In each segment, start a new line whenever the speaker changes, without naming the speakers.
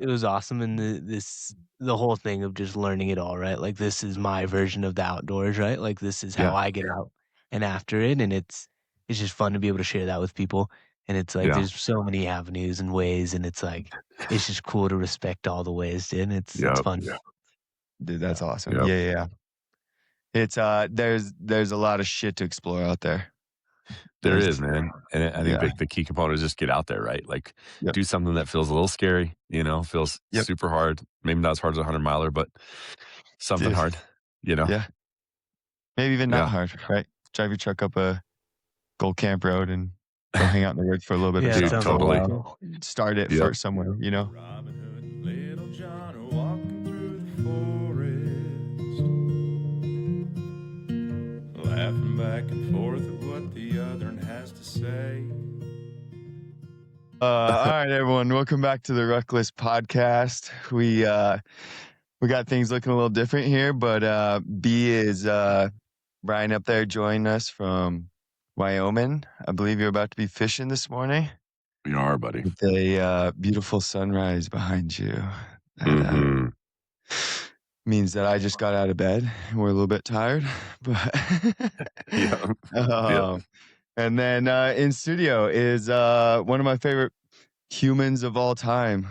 it was awesome, and the whole thing of just learning it all, right? Like, this is my version of the outdoors, right? Like, this is how
Yeah,
I get out and after it, and it's just fun to be able to share that with people, and it's like,
yeah,
there's so many avenues and ways, and it's like, it's just cool to respect all the ways, dude, and it's
yep,
fun.
Dude, that's
So,
awesome.
yep.
Yeah, yeah, yeah. It's there's a lot of shit to explore out there.
There
There's
is, man, and I think
yeah.
the key component is just get out there, right? Like,
Yep.
do something that feels a little scary, feels
Yep.
super hard. Maybe not as hard as a 100 miler, but something
Dude.
hard, you know?
Yeah. Maybe even not
Yeah.
hard, right? Drive your truck up a Gold Camp Road and go hang out in the woods for a little bit or
yeah, it
Dude,
something
sounds
for a
like
totally.
fun.
while. Start it
Yep.
for somewhere, you know?
Robin Hood and Little John are walking through the forest, laughing back and forth at what the other one has to say.
All right, everyone. Welcome back to the Ruckless Podcast. We got things looking a little different here, but B is Brian up there joining us from Wyoming. I believe you're about to be fishing this morning
We are, buddy.
with a beautiful sunrise behind you. That
hmm
means that I just got out of bed. We're a little bit tired, but
Yeah. Yep.
and then in studio is one of my favorite humans of all time,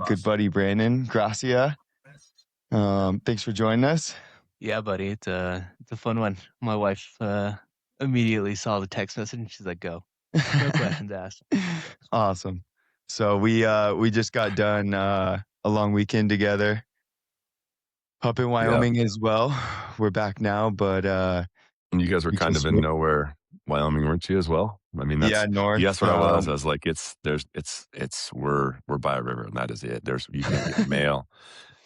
good buddy Brandon Gracia. Thanks for joining us.
Yeah, buddy, it's a fun one. My wife, immediately saw the text message, and she's like, "Go." No questions asked.
Awesome. So we just got done a long weekend together up in
Yeah.
Wyoming as well. We're back now, but
And you guys were
we
kind of
just
in nowhere, Wyoming, weren't you as well? I mean,
yeah,
you
north.
asked what I was. I was like, we're by a river and that is it. You can't get mail.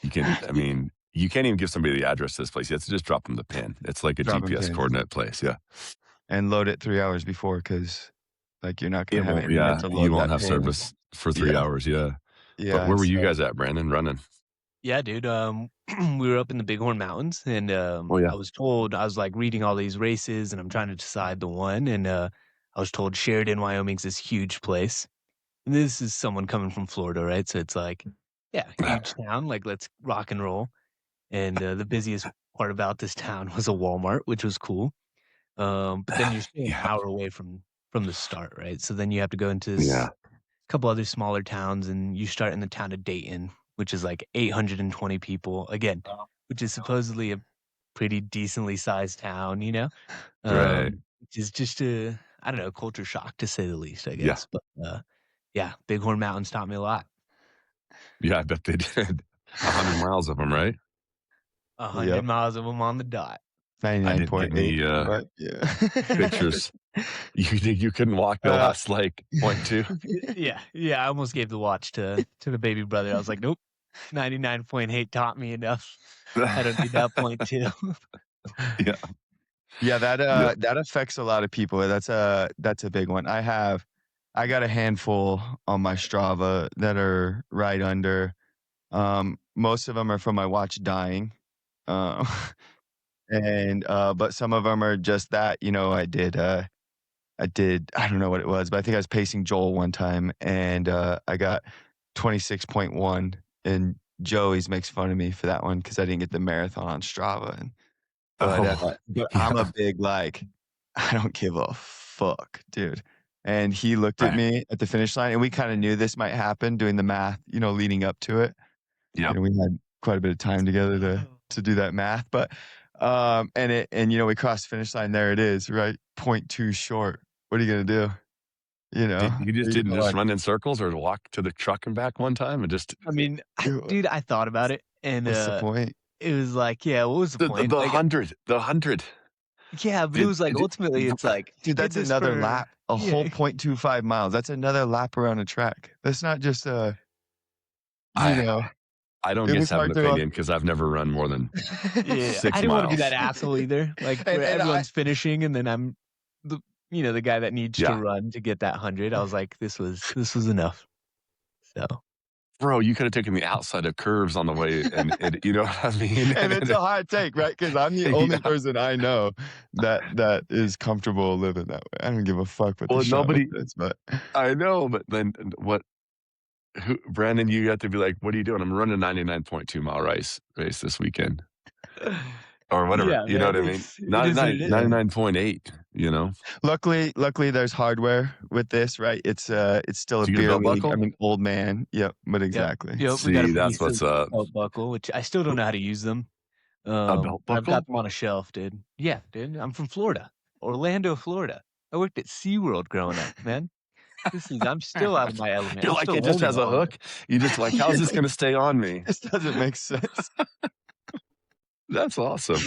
I mean, you can't even give somebody the address to this place. You have to just drop them the pin. It's like a
Dropping
GPS
pins
coordinate place. Yeah.
and load it 3 hours before because like you're not
It
gonna have
won't,
internet
yeah.
to
You
load
won't
that
have
pin.
service for 3
Yeah.
hours. Yeah. But
Yeah.
where were you
So
guys at, Brandon, running?
Yeah, dude, we were up in the Bighorn Mountains, and,
Oh, yeah.
I was told I was, like, reading all these races, and I'm trying to decide the one, and, I was told Sheridan, Wyoming's this huge place. And this is someone coming from Florida, right? So it's like, yeah, huge town, like, let's rock and roll. And, the busiest part about this town was a Walmart, which was cool. But then you're still an
Yeah.
hour away from the start, right? So then you have to go into
Yeah.
this couple other smaller towns, and you start in the town of Dayton, which is like 820 people, again, which is supposedly a pretty decently sized town, you know?
Right.
Which is just a, I don't know, culture shock to say the least, I
Yeah.
guess. But, yeah, Bighorn Mountains taught me a lot.
Yeah. I bet they did. 100 miles of them, right?
100
yep,
miles of them on the dot.
I didn't get
99.8.
any
But yeah.
pictures. You couldn't walk the last like 0.2.
Yeah, I almost gave the watch to the baby brother. I was like, "Nope, 99.8 taught me enough. I don't need that point 2."
Yeah.
Yeah,
Yep.
that affects a lot of people. That's a big one. I got a handful on my Strava that are right under. Most of them are from my watch dying. Um, and but some of them are just that, I don't know what it was, but I think I was pacing Joel one time and I got 26.1 and Joey's makes fun of me for that one because I didn't get the marathon on Strava.
Oh,
But I'm a
yeah.
big like, I don't give a fuck, dude. And he looked at
Right.
me at the finish line, and we kind of knew this might happen doing the math, leading up to it.
Yep.
We had quite a bit of time together to do that math. But we crossed the finish line. There it is, right? 0.2 short. What are you gonna do?
You just
Are you
didn't just
going,
run in circles or walk to the truck and back one time and just
I mean,
"Dude,
dude, I thought about it, and,
what's the point?"
it was like, yeah, what was the point?
the
Like,
100.
yeah, but it
Did,
was like,
did,
ultimately, it's like,
Dude,
did
that's
this
another
for
lap. A whole
yeah.
0.25 miles. That's another lap around a track. That's not just you
I
know.
I don't
It
get
was
to have an
hard to
opinion because I've never run more than
Yeah, I
6
didn't wanna be that
miles.
asshole either, like,
and
where
and I
everyone's finishing, and then I'm the guy that needs to
Yeah.
run to get that 100. I was like, this was enough. So,
Bro, you could have taken the outside of curves on the way and you know what I mean?
and it's a hard take, right? Because I'm the only
Yeah.
person I know that is comfortable living that way. I don't give a fuck what the
Well,
Strava
nobody
says, but
I know, but then what Brandon, you got to be like, what are you doing? I'm running a 99.2-mile race this weekend. Or whatever.
Yeah,
You know
man,
what I mean?
it is what it is.
99.8, you know?
Luckily, there's hardware with this, right? It's still a
Did you get a
beer
belt
league. I
buckle?
mean, old man. Yep, but
Yep,
exactly.
yep, we got a
See,
pretty
that's what's
silly
up.
belt buckle, which I still don't know how to use them.
A belt
I've got
buckle?
them on a shelf, dude. Yeah, dude, I'm from Florida, Orlando, Florida. I worked at SeaWorld growing up, man. I'm still out of my element.
You're
I'm
like,
still
it just
learning
has a
all of
hook.
it.
You just like, how's this going to stay on me?
This doesn't make sense.
That's awesome.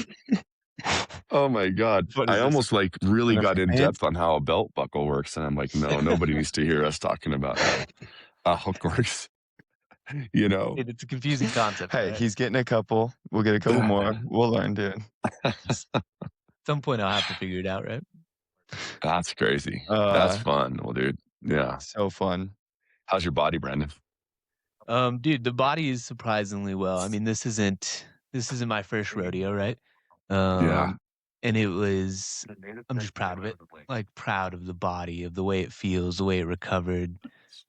Oh my God.
What
I
is this?
almost like really got in
Pants?
depth on how a belt buckle works. And I'm like, no, nobody needs to hear us talking about how a hook works. You know?
Dude, it's a confusing concept,
Hey,
right?
he's getting a couple. We'll get a couple more. We'll learn, dude.
At some point, I'll have to figure it out, right?
That's crazy. That's
Uh,
fun. Well, dude. Yeah.
so fun.
How's your body, Brandon?
Dude, the body is surprisingly well. I mean, this isn't my first rodeo, right?
Yeah.
And I'm just proud of it. Like proud of the body, of the way it feels, the way it recovered,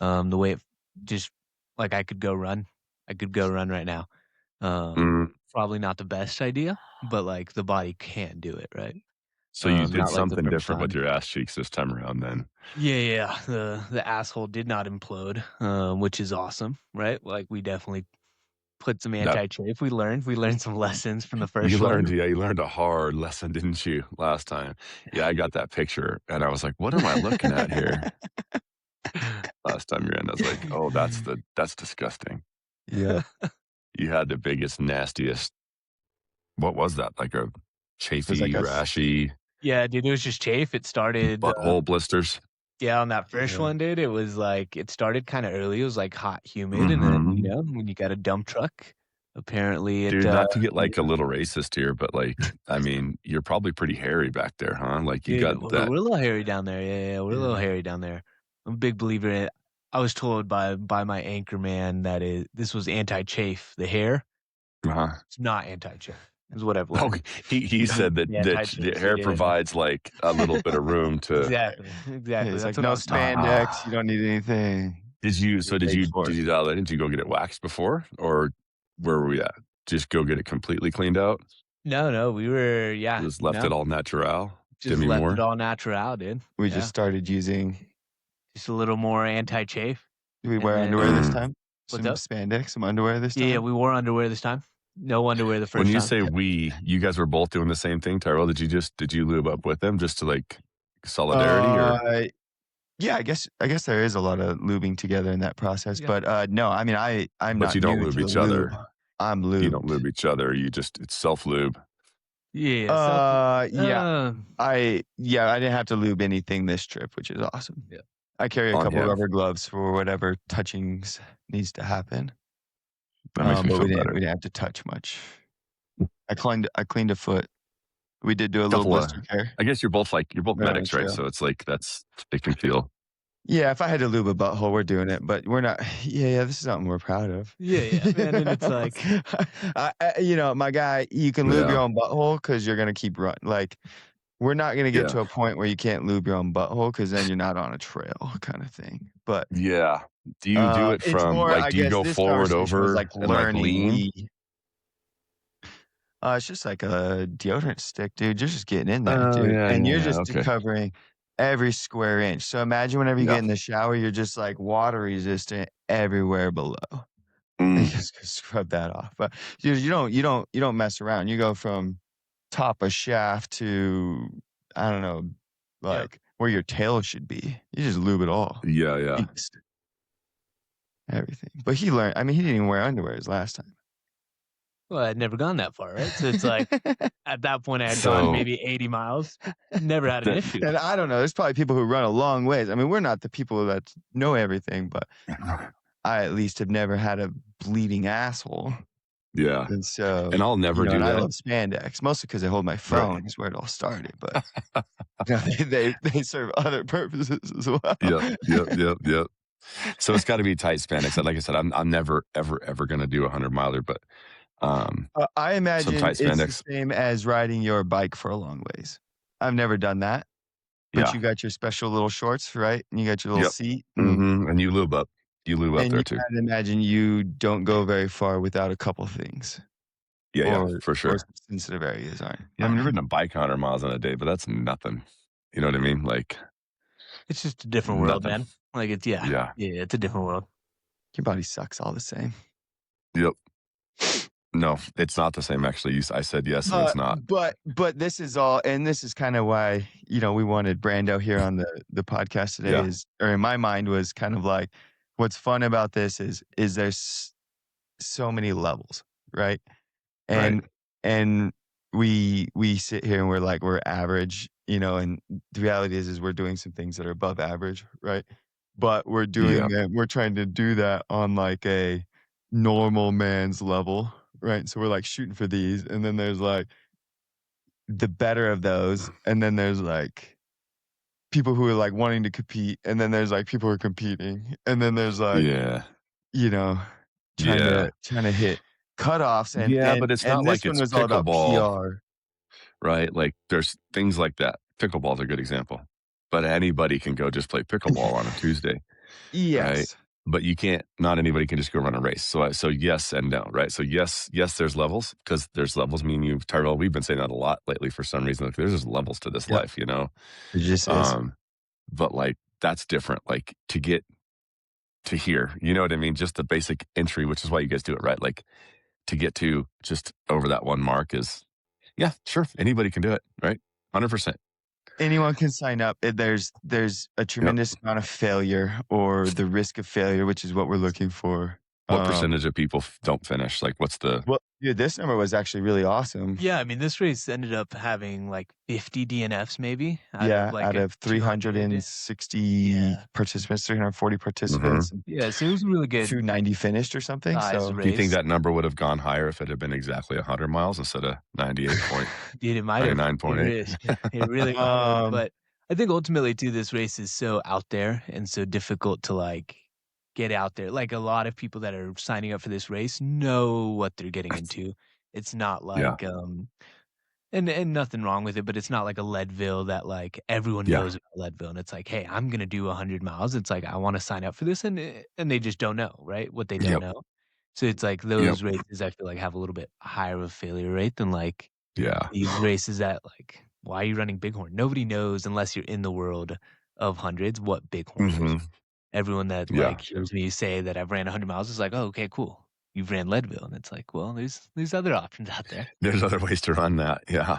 the way it just like I could go run. I could go run right now.
Mm.
Probably not the best idea, but like the body can do it, right?
So you did
Not like the
something
first
different with
time.
your ass cheeks this time around then.
Yeah. The asshole did not implode, which is awesome, right? Like we definitely put some
That
anti-chafe. We learned some lessons from the
you
first
learned,
one.
yeah, you learned a hard lesson, didn't you, last time? Yeah, I got that picture and I was like, what am I looking at here? Last time you're in, I was like, oh, that's disgusting.
Yeah.
You had the biggest, nastiest, what was that? Like a chafy,
like a
rashy
Yeah, dude, it was just chafe. It started,
butthole blisters.
yeah, on that first
Yeah.
one, dude. It was like it started kind of early. It was like hot, humid, and then when you got a dump truck, apparently it.
Dude, not to get like a little racist here, but like, I mean, you're probably pretty hairy back there, huh? Like you
Dude,
got
we're
that.
a little hairy down there. Yeah, we're a little hairy down there. I'm a big believer in it. I was told by my anchor man that this was anti-chafe. The hair, it's not anti-chafe. Is what I've
Oh,
learned.
he said that the hair provides like a little bit of room to.
Exactly.
Yeah, it's
That's
like
what
no
I was taught.
spandex. You don't need anything.
Did you
Paid for it.
dial that in? Did you go get it waxed before, or where were we at? Just go get it completely cleaned out?
No, we were
Just left it all natural?
just
Demi
left
Moore?
it all natural, dude.
We
Yeah.
just started using.
Just a little more anti-chafe.
Do we
And
wear
then-
underwear this time?
What's
Some
up?
spandex, some underwear this time?
Yeah, we wore underwear this time. No underwear the first
When you
time.
say we, you guys were both doing the same thing, Tyrel. Did you lube up with them just to like solidarity or?
Yeah, I guess there is a lot of lubing together in that process.
Yeah.
But no, I mean I'm
But
not
you don't
new
lube
to
each
lube.
other.
I'm lubed.
You don't lube each other. It's self lube.
Yeah.
Yeah. I didn't have to lube anything this trip, which is awesome.
Yeah.
I carry a
On
couple
him.
rubber gloves for whatever touchings needs to happen.
That makes me
but
feel
we
better.
didn't have to touch much. I cleaned a foot. We did do a little
Couple of-
blister care.
I guess you're both
Right on
medics,
the
right?
trail.
So it's like it can feel.
Yeah, if I had to lube a butthole, we're doing it, but we're not. Yeah, this is something we're proud of.
Yeah, man, and it's like,
my guy, you can lube your own butthole because you're gonna keep running. Like, we're not gonna get to a point where you can't lube your own butthole because then you're not on a trail, kind of thing. But
Yeah. Do you do it
it's
from
more, I
do you
guess
go
this
forward
conversation was
over
like
and like
learning.
lean?
It's just like a deodorant stick, dude. You're just getting in there,
Oh,
dude,
yeah,
and you're
yeah,
just
okay.
covering every square inch. So imagine whenever you
Yeah.
get in the shower, you're just like water resistant everywhere below. You
Mm.
just scrub that off. But you don't mess around. You go from top of shaft to I don't know, like where your tail should be. You just lube it all.
Yeah.
Beast. Everything. But he learned. I mean, he didn't even wear underwear his last time.
well, I'd never gone that far, right? So it's like at that point I had
So-
gone maybe 80 miles. Never had an issue.
And I don't know. There's probably people who run a long ways. I mean, we're not the people that know everything, but I at least have never had a bleeding asshole.
Yeah.
And so,
And I'll never do
and I
that.
love spandex, mostly because I hold my phone is where it all started. But they serve other purposes as well.
Yep. So it's got to be tight spandex. Like I said, I'm never ever gonna do a 100-miler, but
I imagine
tight
it's the
spandex.
same as riding your bike for a long ways. I've never done that, but
Yeah.
you got your special little shorts, right? And you got your little
Yep.
seat.
And you lube up. You lube up
And
there
you
too.
gotta imagine you don't go very far without a couple things,
Yeah, for
or
sure.
some sensitive areas aren't
Yeah, I mean,
aren't
I've ridden a bike 100 miles in a day, but that's nothing. You know what I mean? Like,
It's just a different world,
nothing.
man. Like, it's yeah.
Yeah.
Yeah, it's a different world.
your body sucks all the same.
Yep. No, it's not the same, actually. I said yes, and it's
But
not.
but this is all, and this is kind of why, we wanted Brando here on the podcast today,
Yeah.
is, or in my mind was kind of like, what's fun about this is there's so many levels, right?
Right.
And we sit here and we're like, we're average, and the reality is we're doing some things that are above average, right? But
Yeah.
we're trying to do that on like a normal man's level, right? So we're like shooting for these, and then there's like the better of those, and then there's like people who are like wanting to compete, and then there's like people who are competing, and then there's like,
Yeah.
you know,
Yeah.
trying to hit cutoffs, and
Yeah,
and
but it's not
and this
like
one
it's
was all about
pickleball,
PR.
right? Like, there's things like that. Pickleball's a good example. But anybody can go just play pickleball on a Tuesday, right?
Yes.
But you can't. Not anybody can just go run a race. So yes and no, right? So yes, there's levels, because there's levels. Me and you, Tyrel, we've been saying that a lot lately for some reason. Like, there's just levels to this
Yep.
life, you know.
It just is.
Um, but like, that's different. Like, to get to here, you know what I mean? Just the basic entry, which is why you guys do it, right? Like, to get to just over that one mark is, yeah, sure, anybody can do it, right? 100%.
Anyone can sign up. There's a
Yep.
tremendous amount of failure, or the risk of failure, which is what we're looking for.
What percentage of people don't finish? Like, what's the?
Well, dude, this number was actually really awesome.
Yeah, I mean, this race ended up having like 50 DNFs maybe out of
Yeah,
like
out
a
of
200.
360
Yeah.
participants, 340
Mhm.
participants, and
Yeah, so it was a really good
290 finished or something.
size
So
Do you think
race.
that number would have gone higher if it had been exactly 100 miles instead of 98
Dude, it might have. It
99.8?
really, it really might have.
um
But I think ultimately too, this race is so out there and so difficult to like get out there. Like a lot of people that are signing up for this race know what they're getting into. It's not
Yeah,
like and nothing wrong with it, but it's not like a Leadville that like everyone
yeah,
knows about Leadville and it's like, "Hey, I'm gonna do 100 miles." It's like, "I wanna sign up for this," and they just don't know, right? What they don't
yep,
know. So it's like
yep,
those races I feel like have a little bit higher of a failure rate than like
yeah,
these races that like, why are you running Bighorn? Nobody knows unless you're in the world of hundreds what Bighorn is.
mhm,
Everyone that
yeah.
like hears me say that I've ran 100 miles is like, "Oh, okay, cool. You've ran Leadville." And it's like, well, there's other options out there.
There's other ways to run that. Yeah,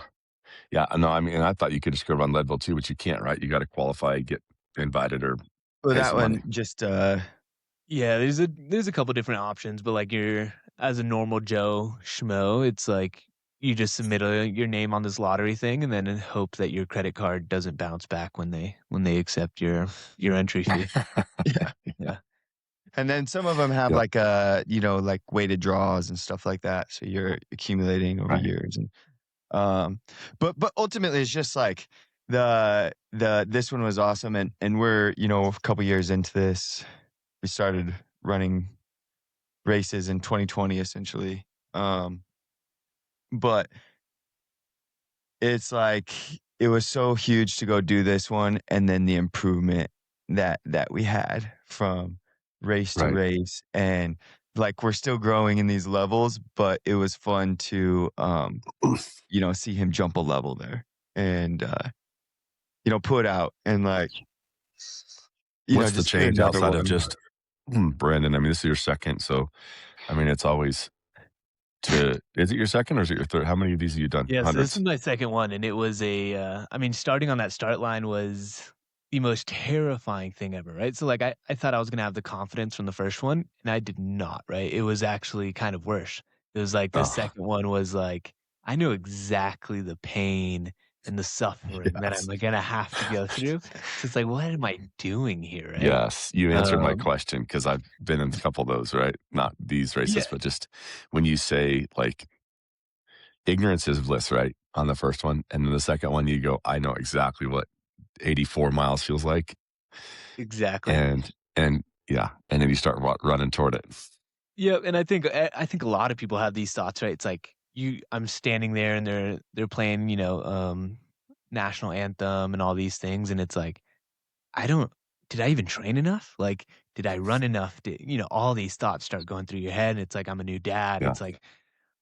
yeah. No, I mean, I thought you could just go run Leadville too, but you can't, right? You got to qualify, get invited, or
well,
pay
that
some money.
one just
Yeah, there's a couple different options, but, like, you're as a normal Joe Schmo, it's like you just submit your name on this lottery thing and then hope that your credit card doesn't bounce back when they accept your entry fee.
yeah.
Yeah.
And then some of them have
Yep.
like like weighted draws and stuff like that. So you're accumulating over
Right.
years, and but ultimately it's just like the this one was awesome, and we're, a couple years into this. We started running races in 2020 essentially. But it's like it was so huge to go do this one, and then the improvement that we had from race to
Right.
race, and like we're still growing in these levels, but it was fun to see him jump a level there, and put out, and like
What's the
just do
change
another
outside of
one.
just Brandon? I mean, this is your second, so I mean, it's always to. Is it your second or is it your third? How many of these have you done?
Yeah, so this is
Hundreds.
my second one, and it was I mean, starting on that start line was the most terrifying thing ever, right? So, like, I thought I was gonna have the confidence from the first one, and I did not, right? It was actually kind of worse. It was like the
Oh,
second one was like, I know exactly the pain and the suffering that I'm
yes.
gonna have to go through. So it's like, what am I doing here, right?
Yes, you answered my
Um,
question because I've been in a couple of those, right? Not these races,
yeah,
but just when you say like ignorance is bliss, right? On the first one. And then the second one, you go, I know exactly what 84 miles feels like.
exactly.
And yeah. And then you start running toward it.
Yeah, and I think a lot of people have these thoughts, right? It's like I'm standing there and they're playing, national anthem and all these things, and it's like, I don't did I even train enough? Like, did I run enough? All these thoughts start going through your head, and it's like, I'm a new dad.
Yeah.
It's like,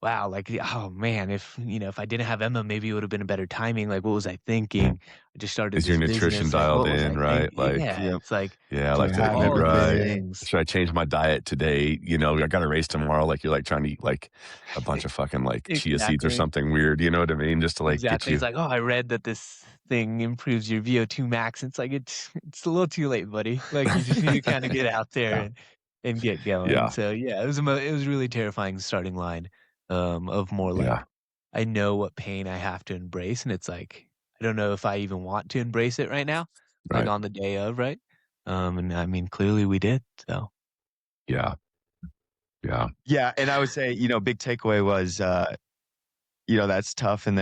wow, like, oh man, if I didn't have Emma, maybe it would have been a better timing. Like, what was I thinking? I just started
Is your
this
nutrition
business. Like,
dialed
what was I
in, right?
thinking?
Like,
Yeah,
Yep.
it's like
yeah,
Do
like,
I
did I
have
eat
all of these
right?
everything?
things.
Should I change my diet today? I got a race tomorrow. Like, you're like trying to eat like a bunch of fucking like chia seeds or
Exactly.
something weird. You know what I mean? Just to like get
Exactly. It's
you.
like, "Oh, I read that this thing improves your VO2 max." It's like, it's a little too late, buddy. Like, you just need to kinda get out there
Yeah.
and get going.
Yeah.
So, yeah, it was really terrifying starting line, of more
Yeah.
like, I know what pain I have to embrace, and it's like, I don't know if I even want to embrace it right now, like,
Right.
on the day of, right? And I mean, clearly we did, so
Yeah. Yeah.
Yeah, and I would say, big takeaway was, that's tough, and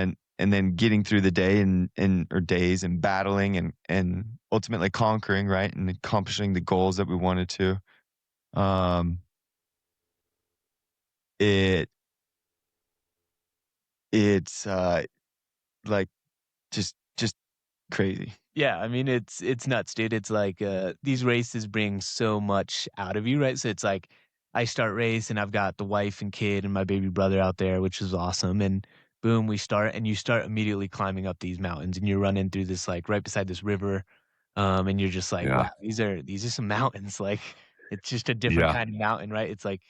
then getting through the day and or days and battling and ultimately conquering, right, and accomplishing the goals that we wanted to. Um, it it's, like, just crazy.
yeah, I mean, it's nuts, dude. It's like, these races bring so much out of you, right? So it's like, I start race and I've got the wife and kid and my baby brother out there, which is awesome. And boom, we start and you start immediately climbing up these mountains and you're running through this like right beside this river. And you're just like,
Yeah.
wow, these are some mountains. Like it's just a different
Yeah.
kind of mountain, right? It's like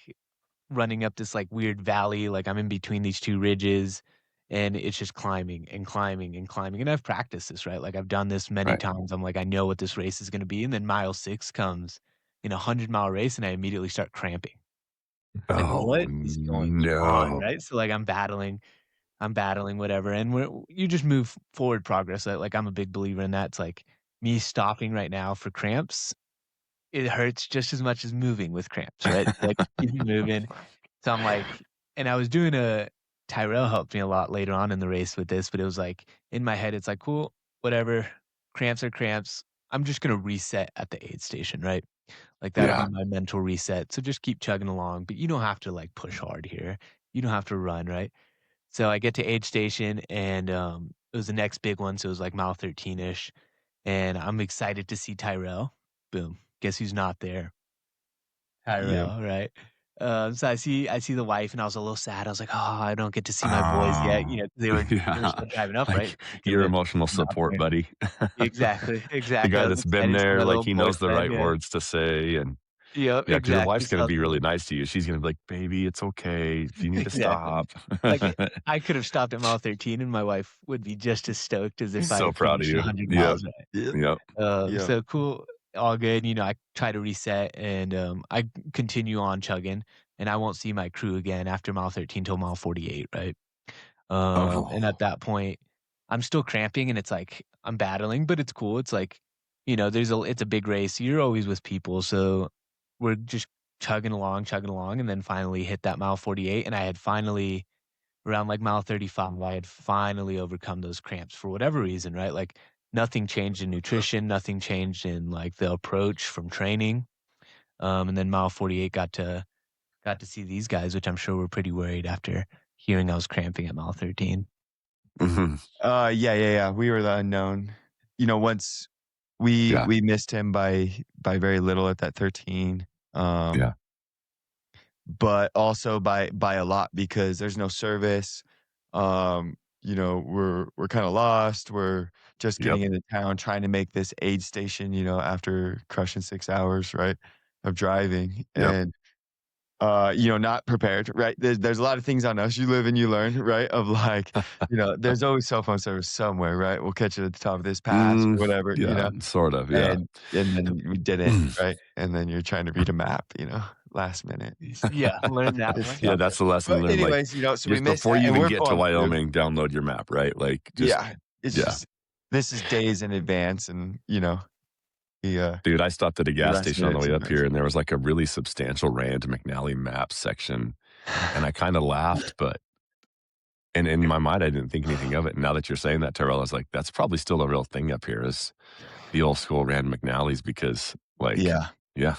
running up this like weird valley, like I'm in between these 2 ridges and it's just climbing and climbing and climbing. And I've practiced this, right? Like I've done this many
Right.
times. I'm like, I know what this race is going to be. And then mile 6 comes in a 100-mile race and I immediately start cramping. It's like,
Oh
what is going on?
no.
Right. So like I'm battling whatever. And you just move forward progress. Like I'm a big believer in that. It's like me stopping right now for cramps. It hurts just as much as moving with cramps, right? Like keep moving. So I'm like and I was doing a Tyrel helped me a lot later on in the race with this, but it was like, in my head, it's like, "Cool, whatever, cramps are cramps. I'm just gonna reset at the aid station," right? Like, that'll be
Yeah.
my mental reset, so just keep chugging along, but you don't have to, like, push hard here. You don't have to run, right? So I get to aid station, and, it was the next big one, so it was, like, mile 13-ish, and I'm excited to see Tyrel. Boom, guess who's not there?
Yep.
Tyrel, right? So I see the wife, and I was a little sad. I was like, "Oh, I don't get to see my boys yet."
Oh.
They were
Yeah.
still driving up, right?
Like,
We could
your
live
emotional
not
support
there.
buddy.
Exactly,
The
exactly.
guy
I was
that's been
excited to see
there,
my
like,
little
he knows the
boyfriend,
right
yeah.
words to say, and
Yep,
yeah, because your
exactly.
wife's
So
gonna
I was
be really
like
nice to you. She's gonna be like, "Baby, it's okay if you need to
exactly.
stop."
Like, I could have stopped at mile 13, and my wife would be just as stoked as if I
So
had
proud of
finished
you.
100
Yep.
miles, right?
Yep.
Yep.
Yep.
So cool, all good, I try to reset, and, I continue on chugging, and I won't see my crew again after mile 13 till mile 48, right? And
Oh.
at that point, I'm still cramping, and it's like, I'm battling, but it's cool, it's like, it's a big race, you're always with people, so we're just chugging along, and then finally hit that mile 48, and I had finally around, like, mile 35, I had finally overcome those cramps for whatever reason, right? Like, nothing changed in nutrition, nothing changed in, like, the approach from training, and then mile 48 got to see these guys, which I'm sure were pretty worried after hearing I was cramping at mile 13.
Mhm.
Yeah, yeah, yeah. We were the unknown. Once we
Yeah.
we missed him by very little at that 13.
Yeah.
But also by a lot because there's no service. We're kind of lost. We're just
Yep.
getting into town, trying to make this aid station. After crushing 6 hours, right, of driving,
Yep.
and not prepared, right? There's a lot of things on us. You live and you learn, right? Of like, there's always cell phone service somewhere, right? We'll catch it at the top of this pass or whatever,
Yeah, sort of, yeah.
and then we didn't, right? And then you're trying to read a map, last minute.
Yeah, learn that
It's
one.
Yeah,
tough.
that's the lesson
But
learned, like,
anyways, so we
just
missed
before
that
you
and
even
we're
get to
pumped, dude.
Wyoming, download your map, right? Like, just
Yeah. It's
yeah.
just this is days in advance and, he, uh,
Dude, I stopped at a
he
gas
last
station on the
minute
way up
sometimes.
here, and there was, like, a really substantial Rand McNally map section, and I kinda laughed, but and in my mind, I didn't think anything of it, and now that you're saying that, Tyrell, I was like, "That's probably still a real thing up here is the old school Rand McNally's," because, like
Yeah.
yeah,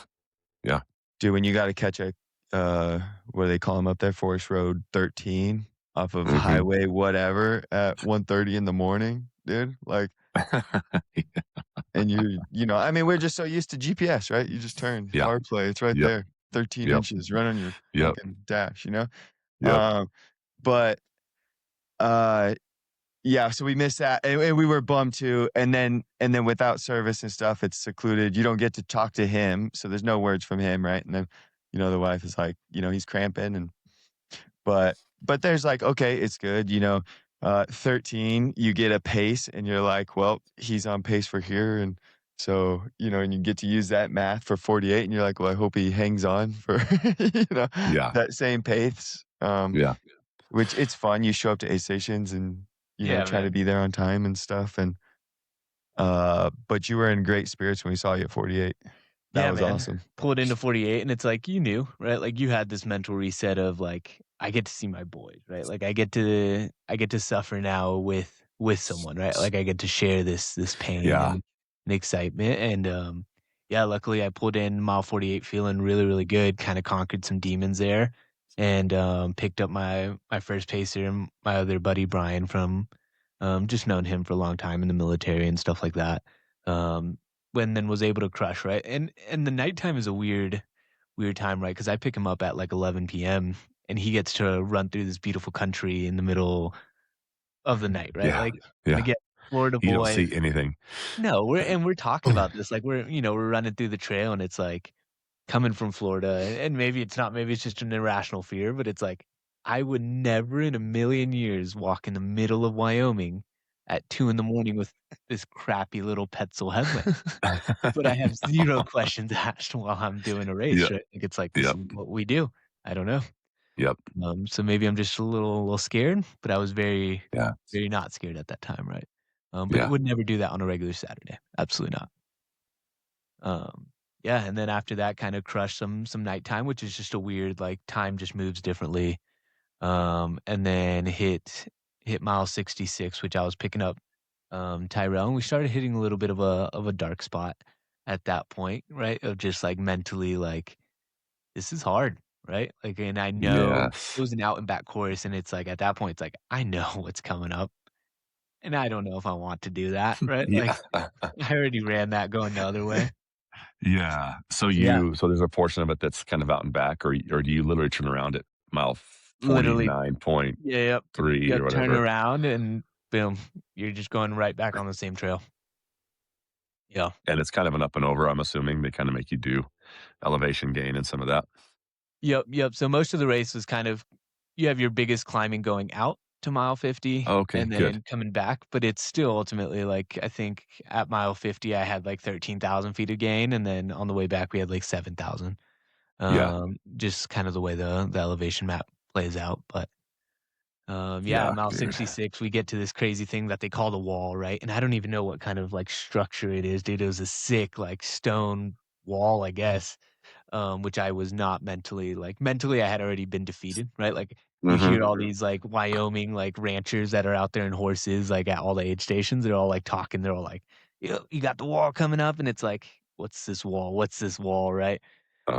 yeah.
Dude, when you gotta catch what do they call them up there? Forest Road 13 off of
Mhm.
highway whatever at 1:30 in the morning, dude, like, and I mean, we're just so used to GPS, right? You just turn
Yeah.
our play, it's right
Yep.
there, 13
Yep.
inches, run on your
Yep.
fucking dash,
Yep.
Um, but, uh, yeah, so we missed that, and we were bummed too, and then without service and stuff, it's secluded, you don't get to talk to him, so there's no words from him, right? And then, the wife is like, he's cramping and but there's like, okay, it's good, 13, you get a pace and you're like, well, he's on pace for here. And so, and you get to use that math for 48 and you're like, well, I hope he hangs on for,
Yeah.
that same pace.
Yeah.
Which it's fun. You show up to aid stations and,
Yeah,
try to
man.
be there on time and stuff. And, but you were in great spirits when we saw you at 48. That
Yeah,
was
man.
awesome.
Pulled into 48 and it's like you knew, right? Like you had this mental reset of like I get to see my boys, right? Like I get to suffer now with someone, right? Like I get to share this pain
Yeah.
and excitement and yeah, luckily I pulled in mile 48 feeling really really good, kind of conquered some demons there and picked up my first pacer and my other buddy Brian from just known him for a long time in the military and stuff like that. Um when then was able to crush, right? And the nighttime is a weird time, right? Because I pick him up at like 11 p.m. and he gets to run through this beautiful country in the middle of the night, right?
Yeah.
Like
Yeah.
again, Florida
You don't
boy.
see anything.
No, we're talking about this like we're running through the trail and it's like coming from Florida and maybe it's just an irrational fear, but it's like I would never in a million years walk in the middle of Wyoming at 2 in the morning with this crappy little Petzl headlamp. But I have 0 questions asked while I'm doing a race,
Yep.
right? Like, it's like, this
Yep.
is what we do. I don't know.
Yep.
So maybe I'm just a little scared, but I was very,
Yeah.
very not scared at that time, right? But
Yeah.
would never do that on a regular Saturday. Absolutely not. Um, yeah, and then after that, kinda crushed some nighttime, which is just a weird, like, time just moves differently. And then hit mile 66, which I was picking up, Tyrel, and we started hitting a little bit of a dark spot at that point, right? Of just, like, mentally, like, "This is hard," right? Like, and I know it
Yes.
was an out and back course, and it's like, at that point, it's like, I know what's coming up, and I don't know if I want to do that, right?
Yeah.
Like, I already ran that going the other way.
Yeah. So
Yeah,
there's a portion of it that's kind of out and back, or do you literally turn around at mile
literally
49.3
yeah, yep,
or
yep, turn
whatever,
around and boom, you're just going right back on the same trail. Yeah.
and it's kind of an up and over, I'm assuming. They kind of make you do elevation gain and some of that.
Yep, yep. So most of the race was kind of you have your biggest climbing going out to mile 50
Okay,
and
good.
then coming back, but it's still ultimately like I think at mile 50 I had like 13,000 feet of gain, and then on the way back we had like 7,000.
Yeah.
Just kind of the way the elevation map plays out. But yeah, at
Yeah,
mile
dude.
66 we get to this crazy thing that they call the wall, right? And I don't even know what kind of like structure it is, dude. It was a sick like stone wall, I guess. Which I was not mentally, I had already been defeated, right? Like, you
Mhm.
hear all these, like, Wyoming, like, ranchers that are out there in horses, like, at all the aid stations, they're all, like, talking, they're all like, you got the wall coming up," and it's like, "What's this wall? What's this wall?" Right?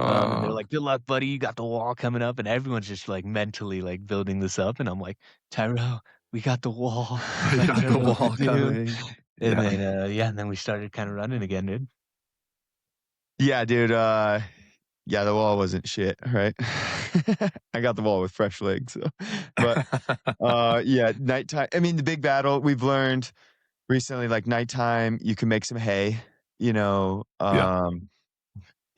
And they're
Uh,
like, "Good luck, buddy, you got the wall coming up," and everyone's just, like, mentally, like, building this up, and I'm like, "Tyrell, we got the wall.
you
I
got
don't
the
know what to
wall
do."
coming.
And
Yeah.
then, yeah, and then we started kinda running again, dude.
Yeah, dude, yeah, the wall wasn't shit, right? I got the wall with fresh legs, so but, yeah, nighttime I mean, the big battle we've learned recently, like, nighttime, you can make some hay,
Yeah.